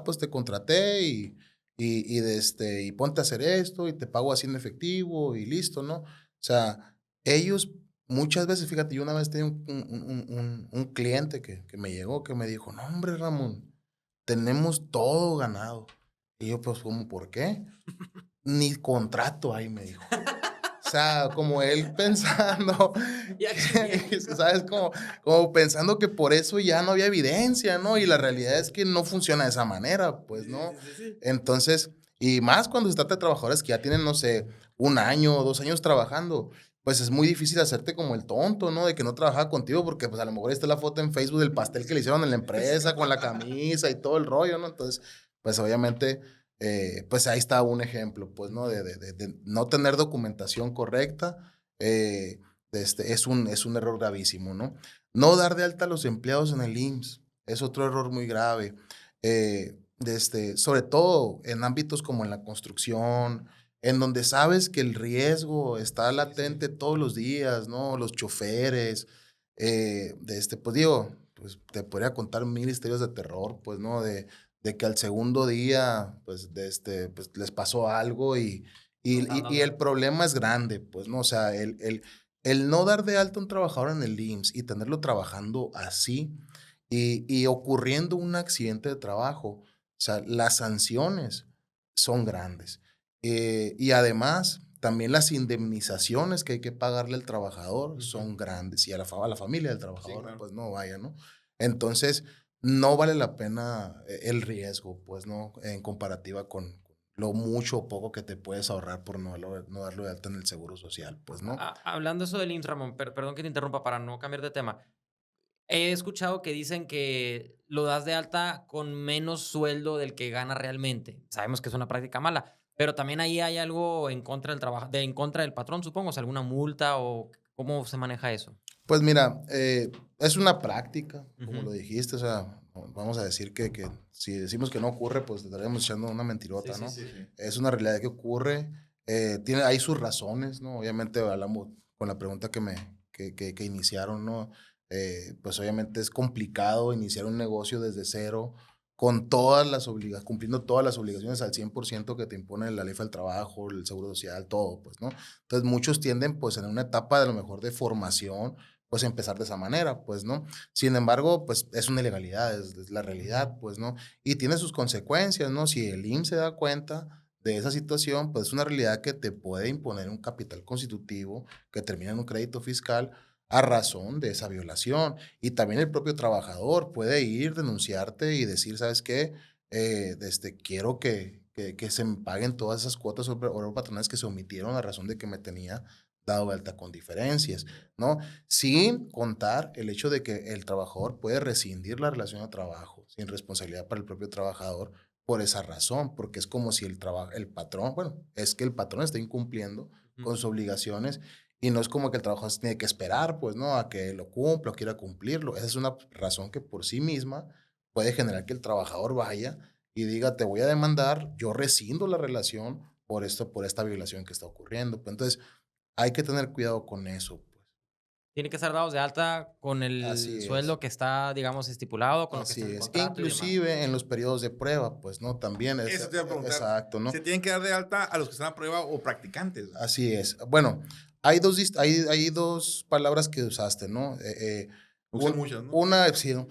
pues te contraté y ponte a hacer esto y te pago así en efectivo y listo, ¿no? O sea, ellos muchas veces, fíjate, yo una vez tenía un cliente que me llegó, que me dijo, no, hombre, Ramón, tenemos todo ganado. Y yo, pues, ¿cómo, por qué? Ni contrato hay, me dijo. O sea, como él pensando, Ya chingué. ¿sabes? Como pensando que por eso ya no había evidencia, ¿no? Y la realidad es que no funciona de esa manera, Sí, pues, ¿no? sí, sí, sí. Entonces, y más cuando se trata de trabajadores que ya tienen, no sé, 1 año o 2 años trabajando, pues es muy difícil hacerte como el tonto, ¿no? De que no trabajaba contigo porque pues a lo mejor ahí está la foto en Facebook del pastel que le hicieron en la empresa con la camisa y todo el rollo, ¿no? Entonces, pues obviamente pues ahí está un ejemplo, pues, ¿no? De no tener documentación correcta, es un error gravísimo, ¿no? No dar de alta a los empleados en el IMSS es otro error muy grave, sobre todo en ámbitos como en la construcción, en donde sabes que el riesgo está latente todos los días, ¿no? Los choferes, pues digo, pues te podría contar mil historias de terror, pues, ¿no? De que al segundo día, pues, pues les pasó algo y el problema es grande, pues, ¿no? O sea, el no dar de alta a un trabajador en el IMSS y tenerlo trabajando así y ocurriendo un accidente de trabajo, o sea, las sanciones son grandes. Y además, también las indemnizaciones que hay que pagarle al trabajador Ujú. son grandes y a la familia del Sí, trabajador, claro. pues no vaya, ¿no? Entonces, no vale la pena el riesgo, pues, ¿no? En comparativa con lo mucho o poco que te puedes ahorrar por no darlo de alta en el seguro social, pues, ¿no? Hablando eso del IMSS, Ramón, perdón que te interrumpa para no cambiar de tema. He escuchado que dicen que lo das de alta con menos sueldo del que gana realmente. Sabemos que es una práctica mala, pero también ahí hay algo en contra del trabajo, en contra del patrón, supongo, o sea, alguna multa o cómo se maneja eso. Pues mira, es una práctica, como Ujú. lo dijiste, o sea, vamos a decir que si decimos que no ocurre, pues estaríamos echando una Sí, mentirota, sí, ¿no? sí. Sí. Es una realidad que ocurre, hay sus razones, ¿no? Obviamente hablamos con la pregunta que iniciaron, ¿no? Pues obviamente es complicado iniciar un negocio desde cero, con todas las obligaciones, cumpliendo todas las obligaciones al 100% que te impone la ley del trabajo, el seguro social, todo, pues, ¿no? Entonces muchos tienden, pues, en una etapa de lo mejor de formación, pues empezar de esa manera, pues, ¿no? Sin embargo, pues es una ilegalidad, es la realidad, pues, ¿no? Y tiene sus consecuencias, ¿no? Si el IMSS se da cuenta de esa situación, pues es una realidad que te puede imponer un capital constitutivo que termina en un crédito fiscal a razón de esa violación. Y también el propio trabajador puede ir, denunciarte y decir, ¿sabes qué? Quiero que se me paguen todas esas cuotas o patronales que se omitieron a razón de que me tenía dado de alta con diferencias, ¿no? Sin contar el hecho de que el trabajador puede rescindir la relación de trabajo sin responsabilidad para el propio trabajador por esa razón, porque es como si el patrón, bueno, es que el patrón está incumpliendo Ujú. con sus obligaciones y no es como que el trabajador se tiene que esperar, pues, ¿no? A que lo cumpla o quiera cumplirlo. Esa es una razón que por sí misma puede generar que el trabajador vaya y diga, te voy a demandar, yo rescindo la relación por esto, por esta violación que está ocurriendo. Pues, entonces, hay que tener cuidado con eso, pues. Tiene que ser dados de alta con el Así es, sueldo que está, digamos, estipulado, con lo que está así en el es. contrato y demás. Inclusive en los periodos de prueba, pues, ¿no? También es, Eso te iba a preguntar. exacto, ¿no? ¿Se tienen que dar de alta a los que están a prueba o practicantes? Así es. Bueno, hay dos palabras que usaste, ¿no? Usan muchas, ¿no? Sí, ¿no?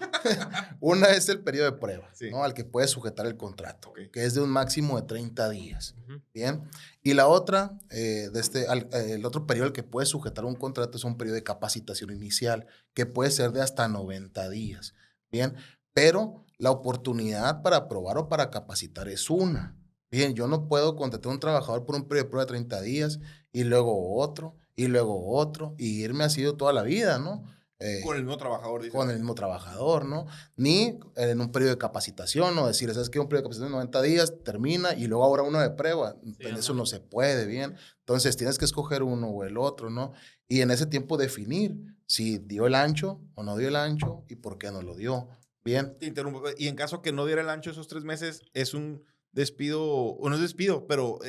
Una es el periodo de prueba, Sí. ¿no? Al que puedes sujetar el contrato, Ok. que es de un máximo de 30 días. Ujú. Bien. Y la otra, el otro periodo al que puedes sujetar un contrato es un periodo de capacitación inicial, que puede ser de hasta 90 días. Bien. Pero la oportunidad para aprobar o para capacitar es una. Bien, yo no puedo contratar a un trabajador por un periodo de prueba de 30 días y luego otro, y irme así toda la vida, ¿no? Con el mismo trabajador, dice. Con el mismo trabajador, ¿no? Ni en un periodo de capacitación, ¿no? Decir, ¿sabes qué? Un periodo de capacitación de 90 días, termina, y luego ahora uno de prueba. En eso no se puede, ¿bien? Entonces, tienes que escoger uno o el otro, ¿no? Y en ese tiempo definir si dio el ancho o no dio el ancho y por qué no lo dio, ¿bien? Te interrumpo. Y en caso que no diera el ancho esos 3 meses, es un despido, o no es despido, pero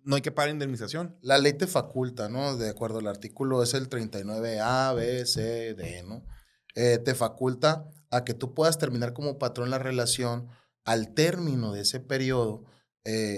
no hay que pagar indemnización. La ley te faculta, ¿no? De acuerdo al artículo, es el 39A, B, C, D, ¿no? Te faculta a que tú puedas terminar como patrón la relación al término de ese periodo.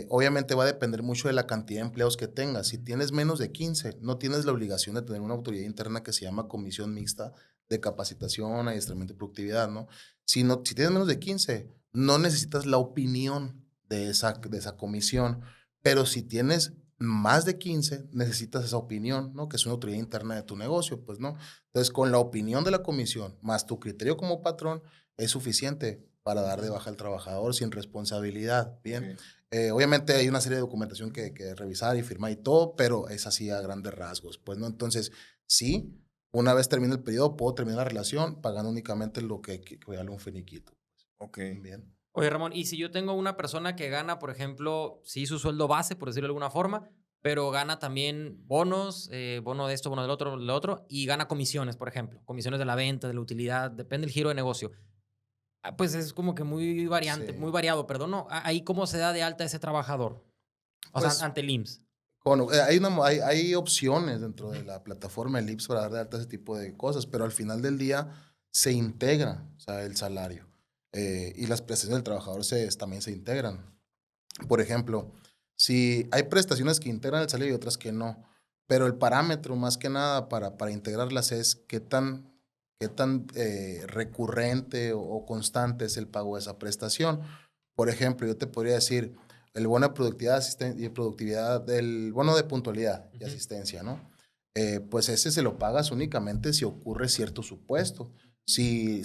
Obviamente va a depender mucho de la cantidad de empleados que tengas. Si tienes menos de 15, no tienes la obligación de tener una autoridad interna que se llama Comisión Mixta de Capacitación, Adiestramiento y Productividad, ¿no? Si tienes menos de 15, no necesitas la opinión de esa comisión. Pero si tienes más de 15, necesitas esa opinión, ¿no? Que es una autoridad interna de tu negocio, pues, ¿no? Entonces, con la opinión de la comisión, más tu criterio como patrón, es suficiente para dar de baja al trabajador sin responsabilidad, ¿bien? Ok. Obviamente hay una serie de documentación que revisar y firmar y todo, pero es así a grandes rasgos, pues, ¿no? Entonces, sí, una vez termine el periodo, puedo terminar la relación pagando únicamente lo que vale un finiquito. Ok. Bien. Oye, Ramón, y si yo tengo una persona que gana, por ejemplo, sí, su sueldo base, por decirlo de alguna forma, pero gana también bonos, bono de esto, bono del otro, y gana comisiones, por ejemplo, comisiones de la venta, de la utilidad, depende del giro de negocio. Pues es como que muy variante, Sí. muy variado, perdón, ¿no? Ahí cómo se da de alta ese trabajador, o sea, Pues ante el IMSS. Hay opciones dentro de la plataforma del IPS para dar de alta ese tipo de cosas, pero al final del día se integra, o sea, el salario y las prestaciones del trabajador también se integran. Por ejemplo, si hay prestaciones que integran el salario y otras que no, pero el parámetro más que nada para integrarlas es qué tan recurrente o constante es el pago de esa prestación. Por ejemplo, yo te podría decir el bono de productividad y productividad, el bono de puntualidad y asistencia, ¿no? Pues ese se lo pagas únicamente si ocurre cierto supuesto. Si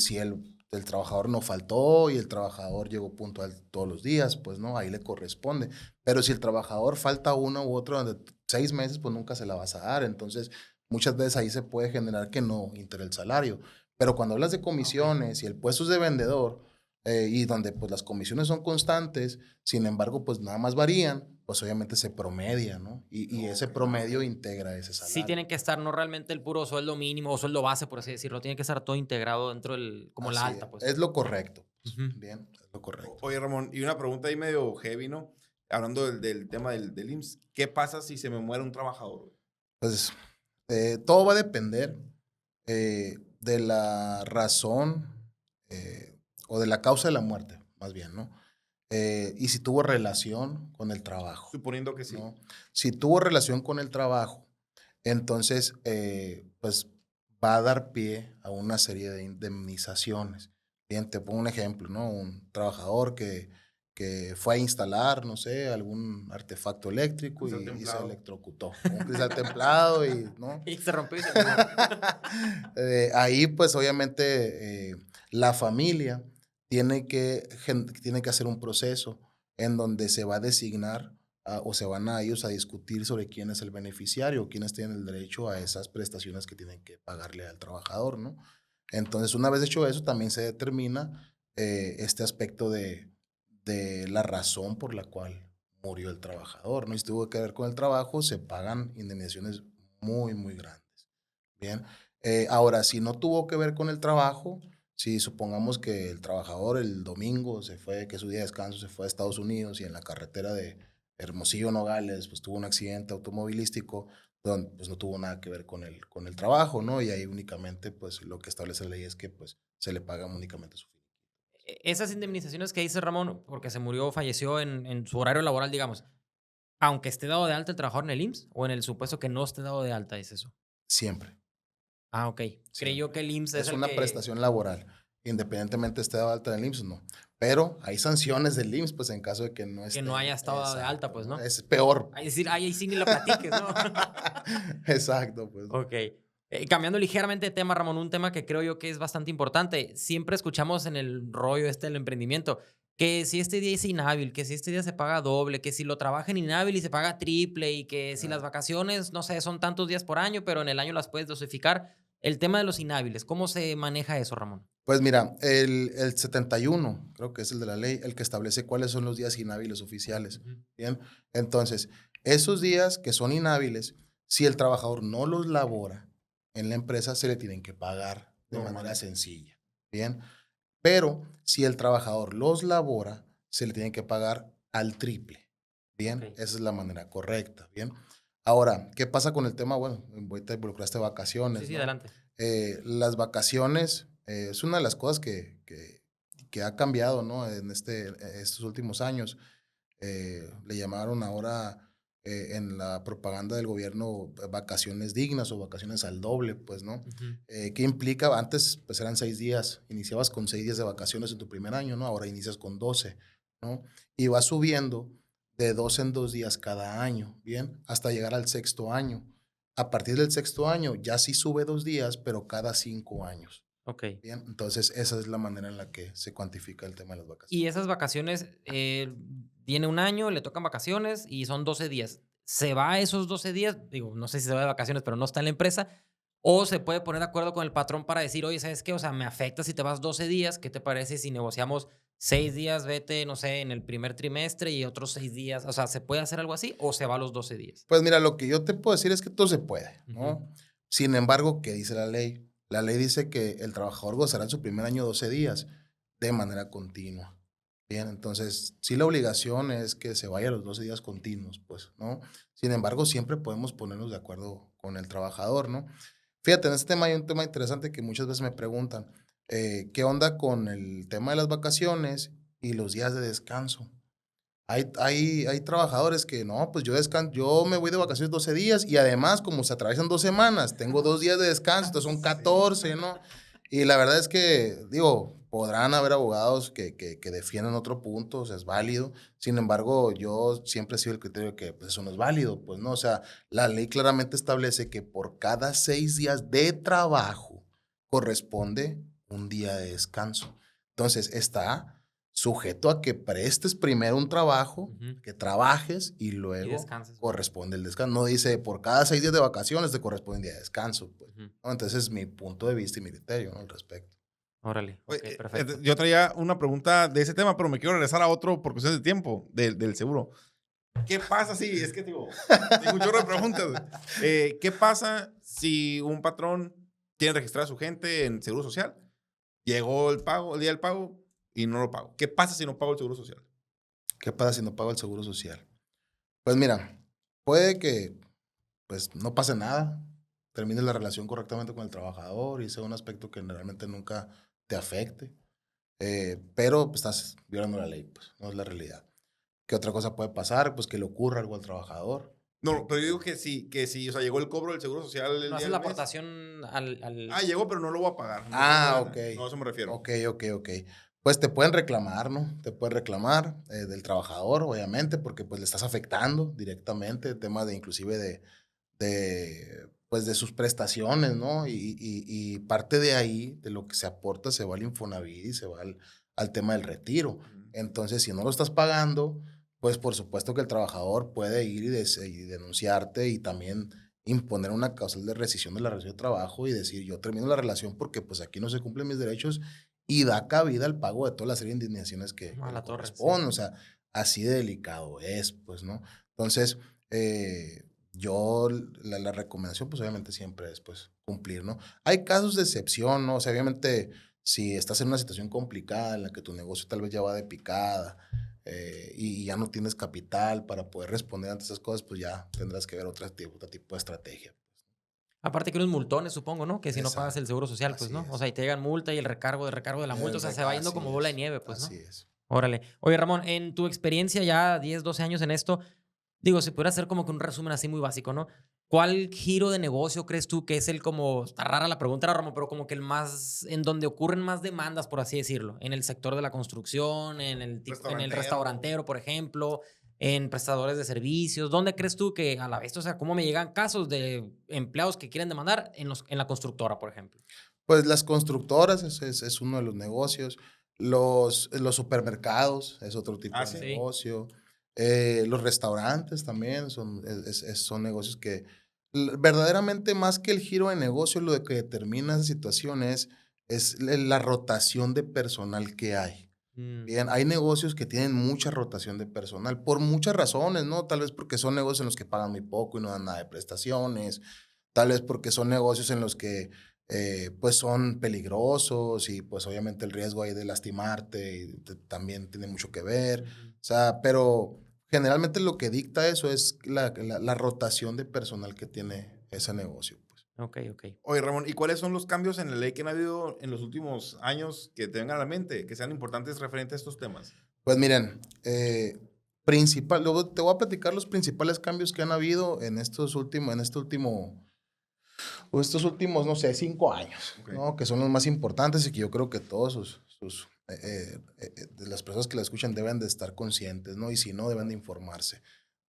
el trabajador no faltó y el trabajador llegó puntual todos los días, pues no, ahí le corresponde. Pero si el trabajador falta uno u otro durante 6 meses, pues nunca se la vas a dar. Entonces, muchas veces ahí se puede generar que no integre el salario. Pero cuando hablas de comisiones y el puesto es de vendedor, y donde pues las comisiones son constantes, sin embargo, pues nada más varían, pues obviamente se promedia, ¿no? Y ese promedio integra ese Sí salario. tienen que estar, no realmente el puro sueldo mínimo o sueldo base, por así decirlo, tiene que estar todo integrado dentro del, como la Así alta, pues. es lo correcto. Pues, Ujú. bien, es lo correcto. Oye, Ramón, y una pregunta ahí medio heavy, ¿no? Hablando del tema del IMSS. ¿Qué pasa si se me muere un trabajador? Pues todo va a depender de la razón o de la causa de la muerte, más bien, ¿no? Y si tuvo relación con el trabajo, Suponiendo que sí. ¿no? Si tuvo relación con el trabajo, entonces, pues va a dar pie a una serie de indemnizaciones. Bien, te pongo un ejemplo, ¿no? Un trabajador que fue a instalar, no sé, algún artefacto eléctrico Cristal y se templado. electrocutó. Un cristal templado y, ¿no? Y se rompió y se murió. Ahí, pues, obviamente, la familia tiene que hacer un proceso en donde se va a designar o se van a ellos a discutir sobre quién es el beneficiario, quiénes tienen el derecho a esas prestaciones que tienen que pagarle al trabajador, ¿no? Entonces, una vez hecho eso, también se determina este aspecto de la razón por la cual murió el trabajador, ¿no? Y si tuvo que ver con el trabajo, se pagan indemnizaciones muy, muy grandes. Bien. Ahora, si no tuvo que ver con el trabajo, si supongamos que el trabajador el domingo se fue, que es su día de descanso, se fue a Estados Unidos y en la carretera de Hermosillo, Nogales, pues tuvo un accidente automovilístico donde pues no tuvo nada que ver con el trabajo, ¿no? Y ahí únicamente, pues lo que establece la ley es que pues se le paga únicamente su fin. Esas indemnizaciones que dice Ramón, porque se murió o falleció en su horario laboral, digamos, aunque esté dado de alta el trabajador en el IMSS o en el supuesto que no esté dado de alta, es eso. Siempre. Ah, ok. Sí. Creyó que el IMSS es Es el una que... prestación laboral, independientemente esté de alta del IMSS, no. Pero hay sanciones del IMSS, pues en caso de que no esté. Que no haya estado de alta, Exacto, pues, ¿no? Es peor. Es decir, ahí sí ni lo platiques, ¿no? Exacto, pues. Ok. Cambiando ligeramente de tema, Ramón, un tema que creo yo que es bastante importante. Siempre escuchamos en el rollo del emprendimiento que si este día es inhábil, que si este día se paga doble, que si lo trabaja en inhábil y se paga triple y que si las vacaciones, no sé, son tantos días por año, pero en el año las puedes dosificar. El tema de los inhábiles, ¿cómo se maneja eso, Ramón? Pues mira, el 71, creo que es el de la ley, el que establece cuáles son los días inhábiles oficiales. Ujú. Bien, entonces, esos días que son inhábiles, si el trabajador no los labora en la empresa, se le tienen que pagar de manera sencilla. Bien, pero si el trabajador los labora, se le tiene que pagar al triple. Bien, Ok. esa es la manera correcta. Bien, ahora, ¿qué pasa con el tema? Bueno, ahorita involucraste Sí, vacaciones, sí, ¿no? adelante. Las vacaciones es una de las cosas que ha cambiado, ¿no? En estos últimos años. Le llamaron ahora en la propaganda del gobierno vacaciones dignas o vacaciones al doble, pues, ¿no? Ujú. ¿Qué implica? Antes, pues, eran 6 días. Iniciabas con 6 días de vacaciones en tu primer año, ¿no? Ahora inicias con 12, ¿no? Y vas subiendo de 2 en 2 días cada año, ¿bien? Hasta llegar al sexto año. A partir del sexto año ya sí sube 2 días, pero cada 5 años, Ok. ¿bien? Entonces, esa es la manera en la que se cuantifica el tema de las Y vacaciones. esas vacaciones, tiene un año, le tocan vacaciones y son 12 días. ¿Se va esos 12 días? Digo, no sé si se va de vacaciones, pero no está en la empresa. O se puede poner de acuerdo con el patrón para decir, oye, ¿sabes qué? O sea, me afecta si te vas 12 días. ¿Qué te parece si negociamos 6 días, vete, no sé, en el primer trimestre y otros 6 días? O sea, ¿se puede hacer algo así o se va a los 12 días? Pues mira, lo que yo te puedo decir es que todo se puede, Ujú. ¿no? Sin embargo, ¿qué dice la ley? La ley dice que el trabajador gozará en su primer año 12 días de manera continua. Bien, entonces, sí la obligación es que se vaya los 12 días continuos, pues, ¿no? Sin embargo, siempre podemos ponernos de acuerdo con el trabajador, ¿no? Fíjate, en este tema hay un tema interesante que muchas veces me preguntan, ¿qué onda con el tema de las vacaciones y los días de descanso? Hay trabajadores que no, pues yo me voy de vacaciones 12 días y además, como se atraviesan 2 semanas, tengo 2 días de descanso, entonces son 14, ¿no? Y la verdad es que, digo, podrán haber abogados que defiendan otro punto, o sea, es válido. Sin embargo, yo siempre he sido el criterio de que pues, eso no es válido, pues, ¿no? O sea, la ley claramente establece que por cada 6 días de trabajo corresponde un día de descanso. Entonces, está sujeto a que prestes primero un trabajo, Ujú. que trabajes y Y luego descansas. corresponde el descanso. No dice por cada 6 días de vacaciones te corresponde un día de descanso, pues, Ujú. ¿no? Entonces, es mi punto de vista y mi criterio, ¿no? Al respecto. Órale, Oye, ok, perfecto. yo traía una pregunta de ese tema, pero me quiero regresar a otro por cuestiones de tiempo, del seguro. ¿Qué pasa si, es que digo, tengo un chorro de preguntas. ¿Qué pasa si un patrón tiene registrada a su gente en Seguro Social? Llegó el día del pago y no lo pago. ¿Qué pasa si no pago el Seguro Social? ¿Qué pasa si no pago el seguro social? Pues mira, puede que pues no pase nada, termines la relación correctamente con el trabajador y sea un aspecto que realmente nunca te afecte, pero pues, estás violando la ley, pues no es la realidad. ¿Qué otra cosa puede pasar? Pues que le ocurra algo al trabajador. No, pero yo digo que sí, o sea, llegó el cobro del Seguro Social el No día haces la del mes. aportación al... Ah, llegó, pero no lo voy a pagar. Ok. No, a eso me refiero. Ok. Pues te pueden reclamar, ¿no? Te pueden reclamar del trabajador, obviamente, porque pues le estás afectando directamente, el tema de inclusive pues de sus prestaciones, ¿no? Y parte de ahí, de lo que se aporta, se va al Infonavit y se va al tema del retiro. Entonces, si no lo estás pagando, pues por supuesto que el trabajador puede ir y denunciarte y también imponer una causal de rescisión de la relación de trabajo y decir, yo termino la relación porque pues aquí no se cumplen mis derechos y da cabida al pago de toda la serie de indemnizaciones que A le la torre, sí. corresponden. O sea, así de delicado es, pues, ¿no? Entonces, yo, la recomendación, pues obviamente siempre es, pues, cumplir, ¿no? Hay casos de excepción, ¿no? O sea, obviamente, si estás en una situación complicada en la que tu negocio tal vez ya va de picada y ya no tienes capital para poder responder ante esas cosas, pues ya tendrás que ver otro tipo de estrategia. Aparte que unos multones, supongo, ¿no? Que si no pagas el Exacto, seguro social, pues, así ¿no? O es. sea, y te llegan multa y el recargo de la multa, o sea, se va yendo Así como bola de es, nieve, pues, ¿no? así es. Órale. Oye, Ramón, en tu experiencia ya 10, 12 años en esto, Digo, si pudiera hacer como que un resumen así muy básico, ¿no? ¿Cuál giro de negocio crees tú que es el como, está rara la pregunta, Ramón, pero como que el más, en donde ocurren más demandas, por así decirlo? En el sector de la construcción, en el restaurantero, por ejemplo, en prestadores de servicios. ¿Dónde crees tú que a la vez, o sea, cómo me llegan casos de empleados que quieren demandar en la constructora, por ejemplo? Pues las constructoras es uno de los negocios. Los supermercados es otro tipo Ah, de sí. negocio. Los restaurantes también son negocios que verdaderamente más que el giro de negocio, lo de que determina esa situación es la rotación de personal que hay. Mm, Bien, hay negocios que tienen mucha rotación de personal por muchas razones, ¿no? Tal vez porque son negocios en los que pagan muy poco y no dan nada de prestaciones, tal vez porque son negocios en los que pues son peligrosos y pues obviamente el riesgo ahí de lastimarte también tiene mucho que ver, ujú. o sea, pero generalmente lo que dicta eso es la rotación de personal que tiene ese negocio, pues. Ok, ok. Oye, Ramón, ¿y cuáles son los cambios en la ley que han habido en los últimos años que te vengan a la mente, que sean importantes referente a estos temas? Pues miren, luego te voy a platicar los principales cambios que han habido o estos últimos, no sé, 5 años, Ok. ¿no? Que son los más importantes y que yo creo que todos de las personas que la escuchan deben de estar conscientes, ¿no? Y si no, deben de informarse.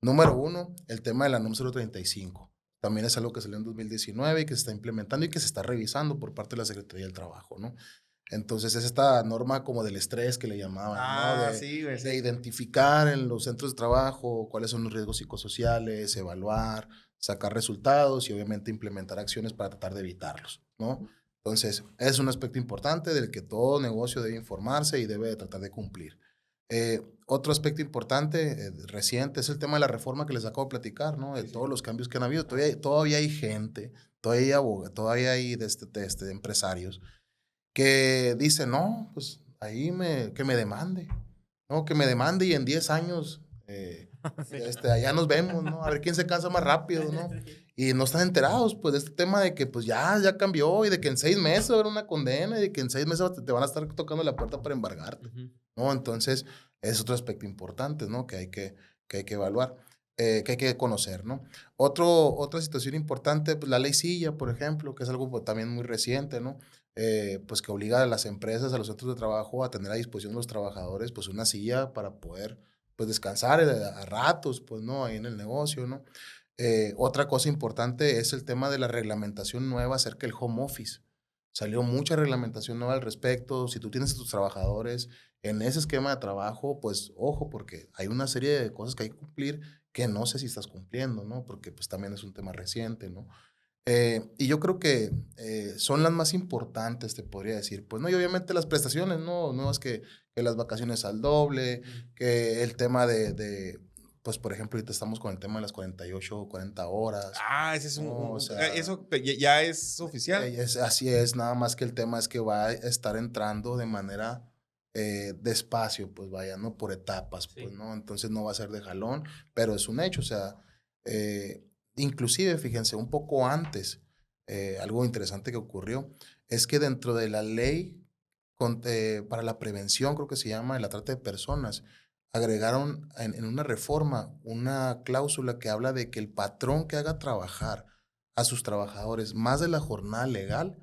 Número uno, el tema de la NOM 035. También es algo que salió en 2019 y que se está implementando y que se está revisando por parte de la Secretaría del Trabajo, ¿no? Entonces es esta norma como del estrés que le llamaban, ¿no? Ah, sí, güey, De sí. identificar en los centros de trabajo cuáles son los riesgos psicosociales, evaluar, sacar resultados y obviamente implementar acciones para tratar de evitarlos, ¿no? Entonces, es un aspecto importante del que todo negocio debe informarse y debe tratar de cumplir. Otro aspecto importante reciente es el tema de la reforma que les acabo de platicar, ¿no? De Sí, sí. todos los cambios que han habido. Todavía hay gente, todavía hay de empresarios que dicen, no, pues ahí que me demande, ¿no? Que me demande y en 10 años Sí. allá nos vemos, ¿no? A ver quién se cansa más rápido, ¿no? Y no están enterados, pues, de este tema de que, pues, ya cambió y de que en 6 meses va a haber una condena y de que en 6 meses te van a estar tocando la puerta para embargarte, Ujú. ¿no? Entonces, es otro aspecto importante, ¿no? Que hay que evaluar, que hay que conocer, ¿no? Otra situación importante, pues, la ley Silla, por ejemplo, que es algo pues, también muy reciente, ¿no? Pues, que obliga a las empresas, a los centros de trabajo a tener a disposición de los trabajadores, pues, una silla para poder, pues, descansar a ratos, pues, ¿no? Ahí en el negocio, ¿no? Otra cosa importante es el tema de la reglamentación nueva acerca del home office. Salió mucha reglamentación nueva al respecto. Si tú tienes a tus trabajadores en ese esquema de trabajo, pues ojo, porque hay una serie de cosas que hay que cumplir que no sé si estás cumpliendo, ¿no? Porque pues también es un tema reciente, ¿no? Y yo creo que son las más importantes, te podría decir. Pues no, y obviamente las prestaciones, ¿no? Nuevas que las vacaciones al doble, que el tema pues por ejemplo, ahorita estamos con el tema de las 48 o 40 horas. Ah, ese es No, o sea, eso ya es oficial. así es, nada más que el tema es que va a estar entrando de manera despacio, pues vaya, ¿no? Por etapas, pues, Sí. ¿no? Entonces no va a ser de jalón, pero es un hecho, o sea, inclusive, fíjense, un poco antes, algo interesante que ocurrió, es que dentro de la ley para la prevención, creo que se llama, de la trata de personas, agregaron en una reforma una cláusula que habla de que el patrón que haga trabajar a sus trabajadores más de la jornada legal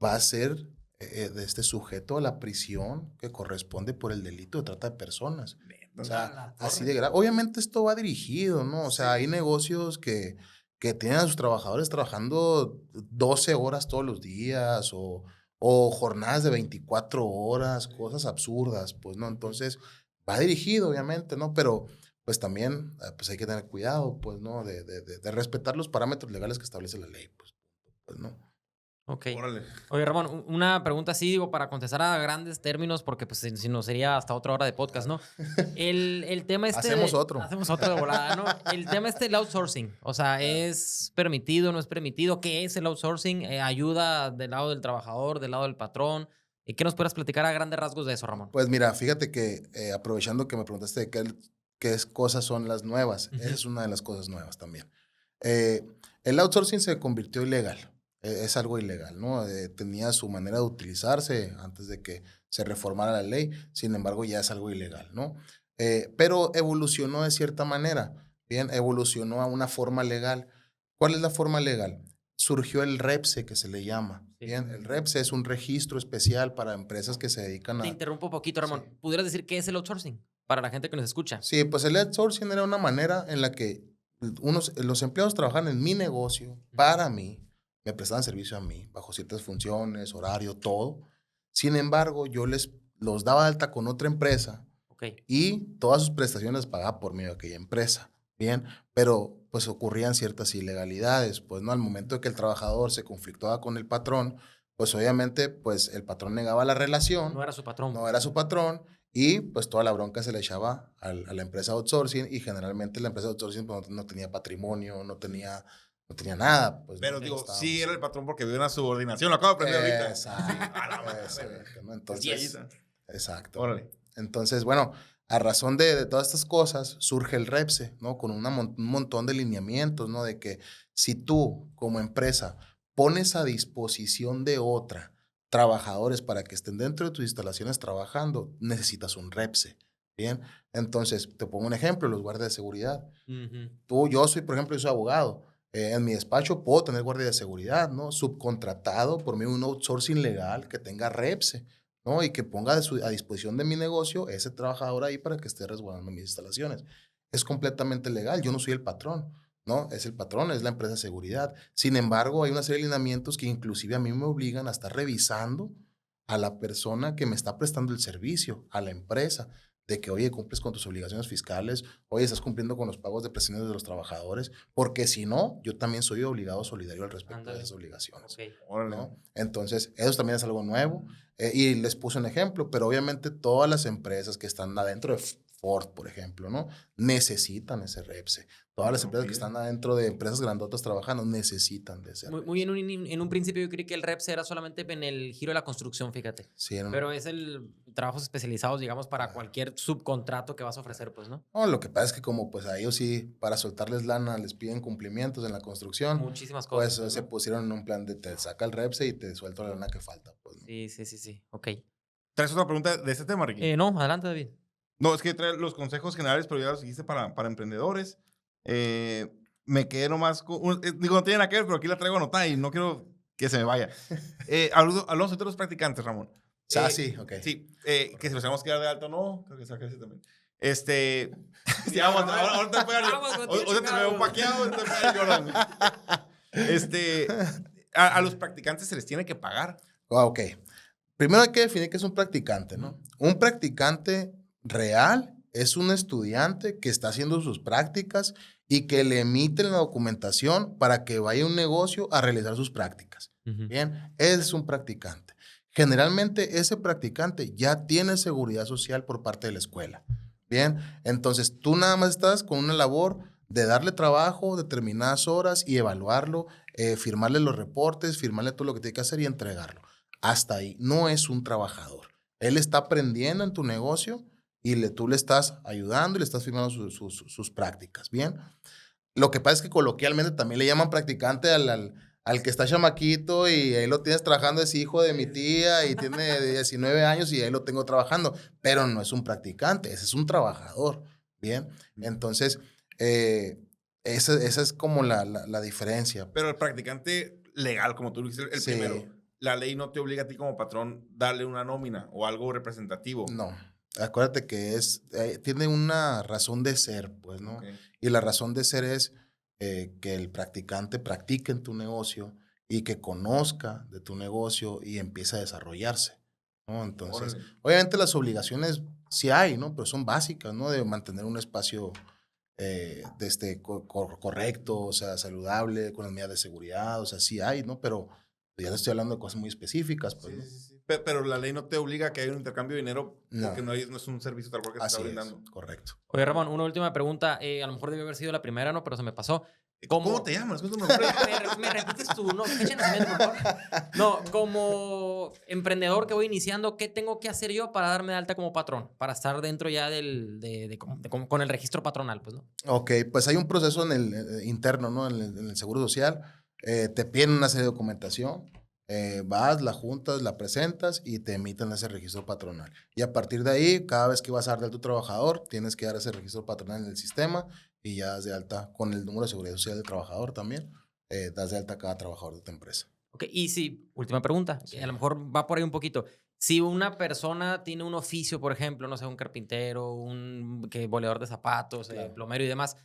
va a ser de este sujeto a la prisión que corresponde por el delito de trata de personas. O A sea, la así torre. de grave. Obviamente esto va dirigido, ¿no? O sea, Sí. hay negocios que tienen a sus trabajadores trabajando 12 horas todos los días o jornadas de 24 horas, cosas absurdas, pues, ¿no? Entonces, va dirigido, obviamente, ¿no? Pero, pues, también, pues, hay que tener cuidado, pues, ¿no? De respetar los parámetros legales que establece la ley, pues, ¿no? Ok. Órale. Oye, Ramón, una pregunta así, digo, para contestar a grandes términos, porque pues si no sería hasta otra hora de podcast, ¿no? El tema Hacemos otro. Hacemos otro de volada, ¿no? El tema del outsourcing, o sea, ¿es permitido, no es permitido? ¿Qué es el outsourcing? ¿Ayuda del lado del trabajador, del lado del patrón? ¿Qué nos puedes platicar a grandes rasgos de eso, Ramón? Pues mira, fíjate que aprovechando que me preguntaste de qué cosas son las nuevas, esa Ujú. es una de las cosas nuevas también. Eh, el outsourcing se convirtió ilegal, es algo ilegal, ¿no? Tenía su manera de utilizarse antes de que se reformara la ley, sin embargo ya es algo ilegal, ¿no? Pero evolucionó de cierta manera. bien, evolucionó a una forma legal. ¿Cuál es la forma legal? Surgió el REPSE, que se le llama. Sí. Bien, el REPSE es un registro especial para empresas que se dedican Te a... interrumpo un poquito, Ramón. Sí. ¿Pudieras decir qué es el outsourcing para la gente que nos escucha? Sí, pues el outsourcing era una manera en la que los empleados trabajan en mi negocio, para mí, me prestaban servicio a mí, bajo ciertas funciones, horario, todo. Sin embargo, los daba de alta con otra empresa Ok. y todas sus prestaciones las pagaba por medio de aquella empresa. Bien, pero pues ocurrían ciertas ilegalidades, pues no, al momento de que el trabajador se conflictuaba con el patrón, pues obviamente pues el patrón negaba la relación, No era su patrón. no era su patrón y pues toda la bronca se le echaba a la empresa outsourcing y generalmente la empresa outsourcing pues, no tenía patrimonio, no tenía nada. Pues, Pero ¿no? digo, Estábamos- sí era el patrón porque había una subordinación. Lo acabo de aprender ahorita. Exacto, A la madre. exacto, ¿no? Entonces, Yes. exacto. Órale. Entonces, bueno, a razón de todas estas cosas surge el REPSE, ¿no? Con un montón de lineamientos, ¿no? De que si tú como empresa pones a disposición de otra trabajadores para que estén dentro de tus instalaciones trabajando, necesitas un REPSE, ¿bien? Entonces, te pongo un ejemplo, los guardias de seguridad. Yo soy, por ejemplo, yo soy abogado. En mi despacho puedo tener guardia de seguridad, ¿no? Subcontratado por medio de un outsourcing legal que tenga REPSE, ¿no? Y que ponga a disposición de mi negocio ese trabajador ahí para que esté resguardando mis instalaciones. Es completamente legal, yo no soy el patrón, ¿no? Es el patrón, es la empresa de seguridad. Sin embargo, hay una serie de lineamientos que inclusive a mí me obligan a estar revisando a la persona que me está prestando el servicio, a la empresa, de que, oye, cumples con tus obligaciones fiscales, oye, estás cumpliendo con los pagos de prestaciones de los trabajadores, porque si no, yo también soy obligado solidario al respecto Ándale. de esas obligaciones. Ok. Órale. ¿No? Entonces, eso también es algo nuevo. Y les puse un ejemplo, pero obviamente todas las empresas que están adentro de Ford, por ejemplo, ¿no? Necesitan ese REPSE. Todas las No empresas que piden. están adentro de empresas grandotas trabajando necesitan de ese Muy REPSE. en un principio yo creí que el REPS era solamente en el giro de la construcción, fíjate. Sí, ¿no? Pero es el trabajos especializados, digamos, para cualquier subcontrato que vas a ofrecer, pues, ¿no? No, lo que pasa es que como pues a ellos sí, para soltarles lana, les piden cumplimientos en la construcción, Muchísimas pues cosas. se ¿no? pusieron en un plan de te saca el REPSE y te suelto la lana que falta. Pues, ¿no? Sí. Ok. ¿Traes otra pregunta de este tema, Ricky? No, adelante, David. No, es que trae los consejos generales, pero ya los dijiste para emprendedores. Me quedé nomás con... digo, no tiene nada que ver, pero aquí la traigo anotada y no quiero que se me vaya. Hablamos de los practicantes, Ramón. Sí, ok. Sí, que si los tenemos que dar de alto, no. Creo que saca ese también. Sí, vamos, ahora te puede Vamos, Hoy te veo paqueado, ahorita te puede llorando. A los practicantes se les tiene que pagar. Ok. Primero hay que definir qué es un practicante, ¿no? Un practicante real es un estudiante que está haciendo sus prácticas y que le emiten la documentación para que vaya a un negocio a realizar sus prácticas. Bien, ese es un practicante. Generalmente ese practicante ya tiene seguridad social por parte de la escuela. Bien, entonces tú nada más estás con una labor de darle trabajo, determinadas horas y evaluarlo, firmarle los reportes, firmarle todo lo que tiene que hacer y entregarlo. Hasta ahí, no es un trabajador. Él está aprendiendo en tu negocio y tú le estás ayudando y le estás firmando sus prácticas, ¿bien? Lo que pasa es que coloquialmente también le llaman practicante al que está chamaquito y ahí lo tienes trabajando, es hijo de mi tía y tiene 19 años y ahí lo tengo trabajando, pero no es un practicante, ese es un trabajador, ¿bien? Entonces, esa es como la diferencia. Pero el practicante legal, como tú dijiste, el Sí. primero, la ley no te obliga a ti como patrón darle una nómina o algo representativo. No, acuérdate que tiene una razón de ser, pues, ¿no? Okay. Y la razón de ser es que el practicante practique en tu negocio y que conozca de tu negocio y empiece a desarrollarse, ¿no? Entonces, Órale. obviamente las obligaciones sí hay, ¿no? Pero son básicas, ¿no? De mantener un espacio correcto, o sea, saludable, con las medidas de seguridad, o sea, sí hay, ¿no? Pero ya te estoy hablando de cosas muy específicas, pues, ¿no? Sí. Pero la ley no te obliga a que haya un intercambio de dinero porque No. no es un servicio tal cual que te está Así brindando. es, correcto. Oye, Ramón, una última pregunta. A lo mejor debió haber sido la primera, ¿no? Pero se me pasó. ¿Cómo te llamas? ¿Cómo es tu nombre? ¿Me repites tu fecha de nacimiento, por favor? No, como emprendedor que voy iniciando, ¿qué tengo que hacer yo para darme de alta como patrón? Para estar dentro ya con el registro patronal, pues, ¿no? Ok, pues hay un proceso en el interno, ¿no? En el Seguro Social. Te piden una serie de documentación. Vas, la juntas, la presentas y te emiten ese registro patronal. Y a partir de ahí, cada vez que vas a dar de tu trabajador, tienes que dar ese registro patronal en el sistema y ya das de alta con el número de seguridad social del trabajador también, das de alta a cada trabajador de tu empresa. Ok, y si, última pregunta, Sí. a lo mejor va por ahí un poquito. Si una persona tiene un oficio, por ejemplo, no sé, un carpintero, un boleador de zapatos, Claro. plomero y demás,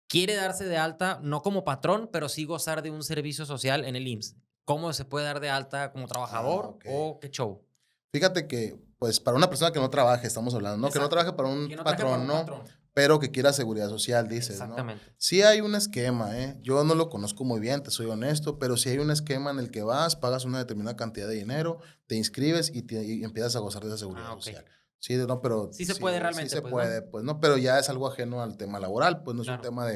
quiere darse de alta, no como patrón, pero sí gozar de un servicio social en el IMSS. ¿Cómo se puede dar de alta como trabajador Ok. o qué show? Fíjate que, pues, para una persona que no trabaje, estamos hablando, ¿no? Que no Exacto. trabaje para un Que no trabaje para patrón, un ¿no? patrón. Pero que quiera seguridad social, dices, ¿no? Exactamente. Sí hay un esquema, ¿eh? Yo no lo conozco muy bien, te soy honesto, pero sí hay un esquema en el que vas, pagas una determinada cantidad de dinero, te inscribes y empiezas a gozar de esa seguridad Ah, ok. social. Sí, no, pero... Sí se puede realmente, Sí se pues, puede, ¿no? pues, ¿no? Pero ya es algo ajeno al tema laboral, pues no es un Claro. tema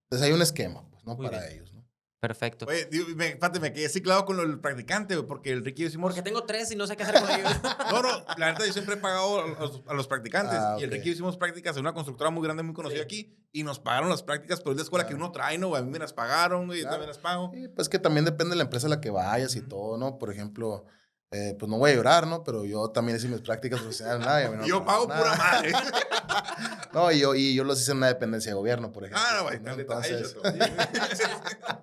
pues hay un esquema, pues, ¿no? Muy Para bien. ellos, ¿no? Perfecto. Oye, espérate, me quedé ciclado con lo del practicante, güey, porque el Ricky y yo hicimos... Porque tengo 3 y no sé qué hacer con ellos. No, la neta, yo siempre he pagado a los practicantes. Ah, Y el ok. Ricky y yo hicimos prácticas en una constructora muy grande, muy conocida Sí. aquí. Y nos pagaron las prácticas, pero es la escuela Claro. que uno trae, ¿no? A mí me las pagaron, güey, yo Claro. también las pago. Sí, pues que también depende de la empresa a la que vayas y Ujú. todo, ¿no? Por ejemplo, pues no voy a llorar, ¿no? Pero yo también hice mis prácticas profesionales, nada, y a mí no me Yo pagaron pago pura nada. madre. No, y yo los hice en una dependencia de gobierno, por ejemplo. Ah, no, güey, ¿no? tal detalle, Entonces, chato.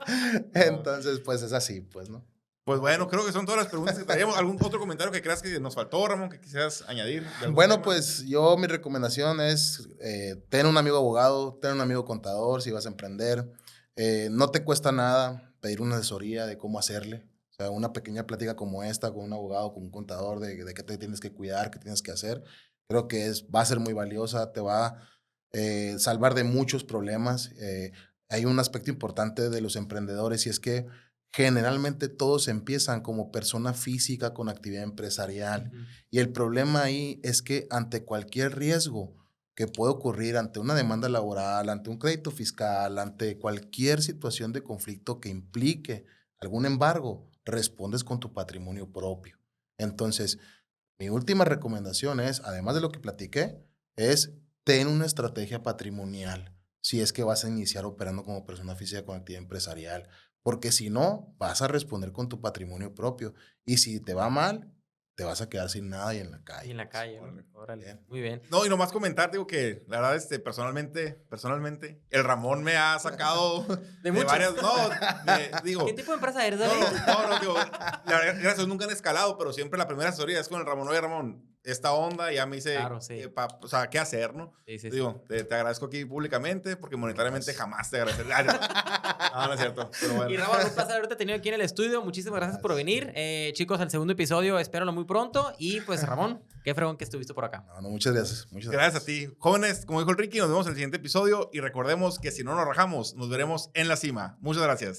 entonces, pues es así, pues, ¿no? Pues bueno, creo que son todas las preguntas que traíamos. ¿Algún otro comentario que creas que nos faltó, Ramón, que quisieras añadir? de algún Bueno, tema? pues mi recomendación es ten un amigo abogado, ten un amigo contador si vas a emprender. No te cuesta nada pedir una asesoría de cómo hacerle. O sea, una pequeña plática como esta con un abogado, con un contador, de qué te tienes que cuidar, qué tienes que hacer. Creo que va a ser muy valiosa, te va a salvar de muchos problemas. Hay un aspecto importante de los emprendedores y es que generalmente todos empiezan como persona física con actividad empresarial. Ujú. Y el problema ahí es que ante cualquier riesgo que pueda ocurrir, ante una demanda laboral, ante un crédito fiscal, ante cualquier situación de conflicto que implique algún embargo, respondes con tu patrimonio propio. Entonces, mi última recomendación es, además de lo que platiqué, es ten una estrategia patrimonial si es que vas a iniciar operando como persona física con actividad empresarial, porque si no, vas a responder con tu patrimonio propio y si te va mal, te vas a quedar sin nada y en la calle. Y en la calle. Órale. Órale. Bien. Muy bien. No, y nomás comentar, digo que la verdad, personalmente, el Ramón me ha sacado de muchas. varias. No, digo. ¿Qué tipo de empresa eres, No, David? no, digo, la verdad, gracias a Dios nunca han escalado, pero siempre la primera asesoría es con el Ramón. Oye, Ramón, esta onda ya me dice, Claro, sí. o sea, ¿qué hacer, no? Sí, sí, sí. Digo, te agradezco aquí públicamente porque monetariamente Gracias. jamás te agradeceré. No, no es cierto, pero bueno. Y Ramón, un placer haberte tenido aquí en el estudio. Muchísimas gracias por venir. Chicos, al segundo episodio, espéralo muy pronto. Y pues, Ramón, qué fregón que estuviste por acá. No, muchas gracias. Muchas Gracias a ti. Jóvenes, como dijo el Ricky, nos vemos en el siguiente episodio y recordemos que si no nos rajamos, nos veremos en la cima. Muchas gracias.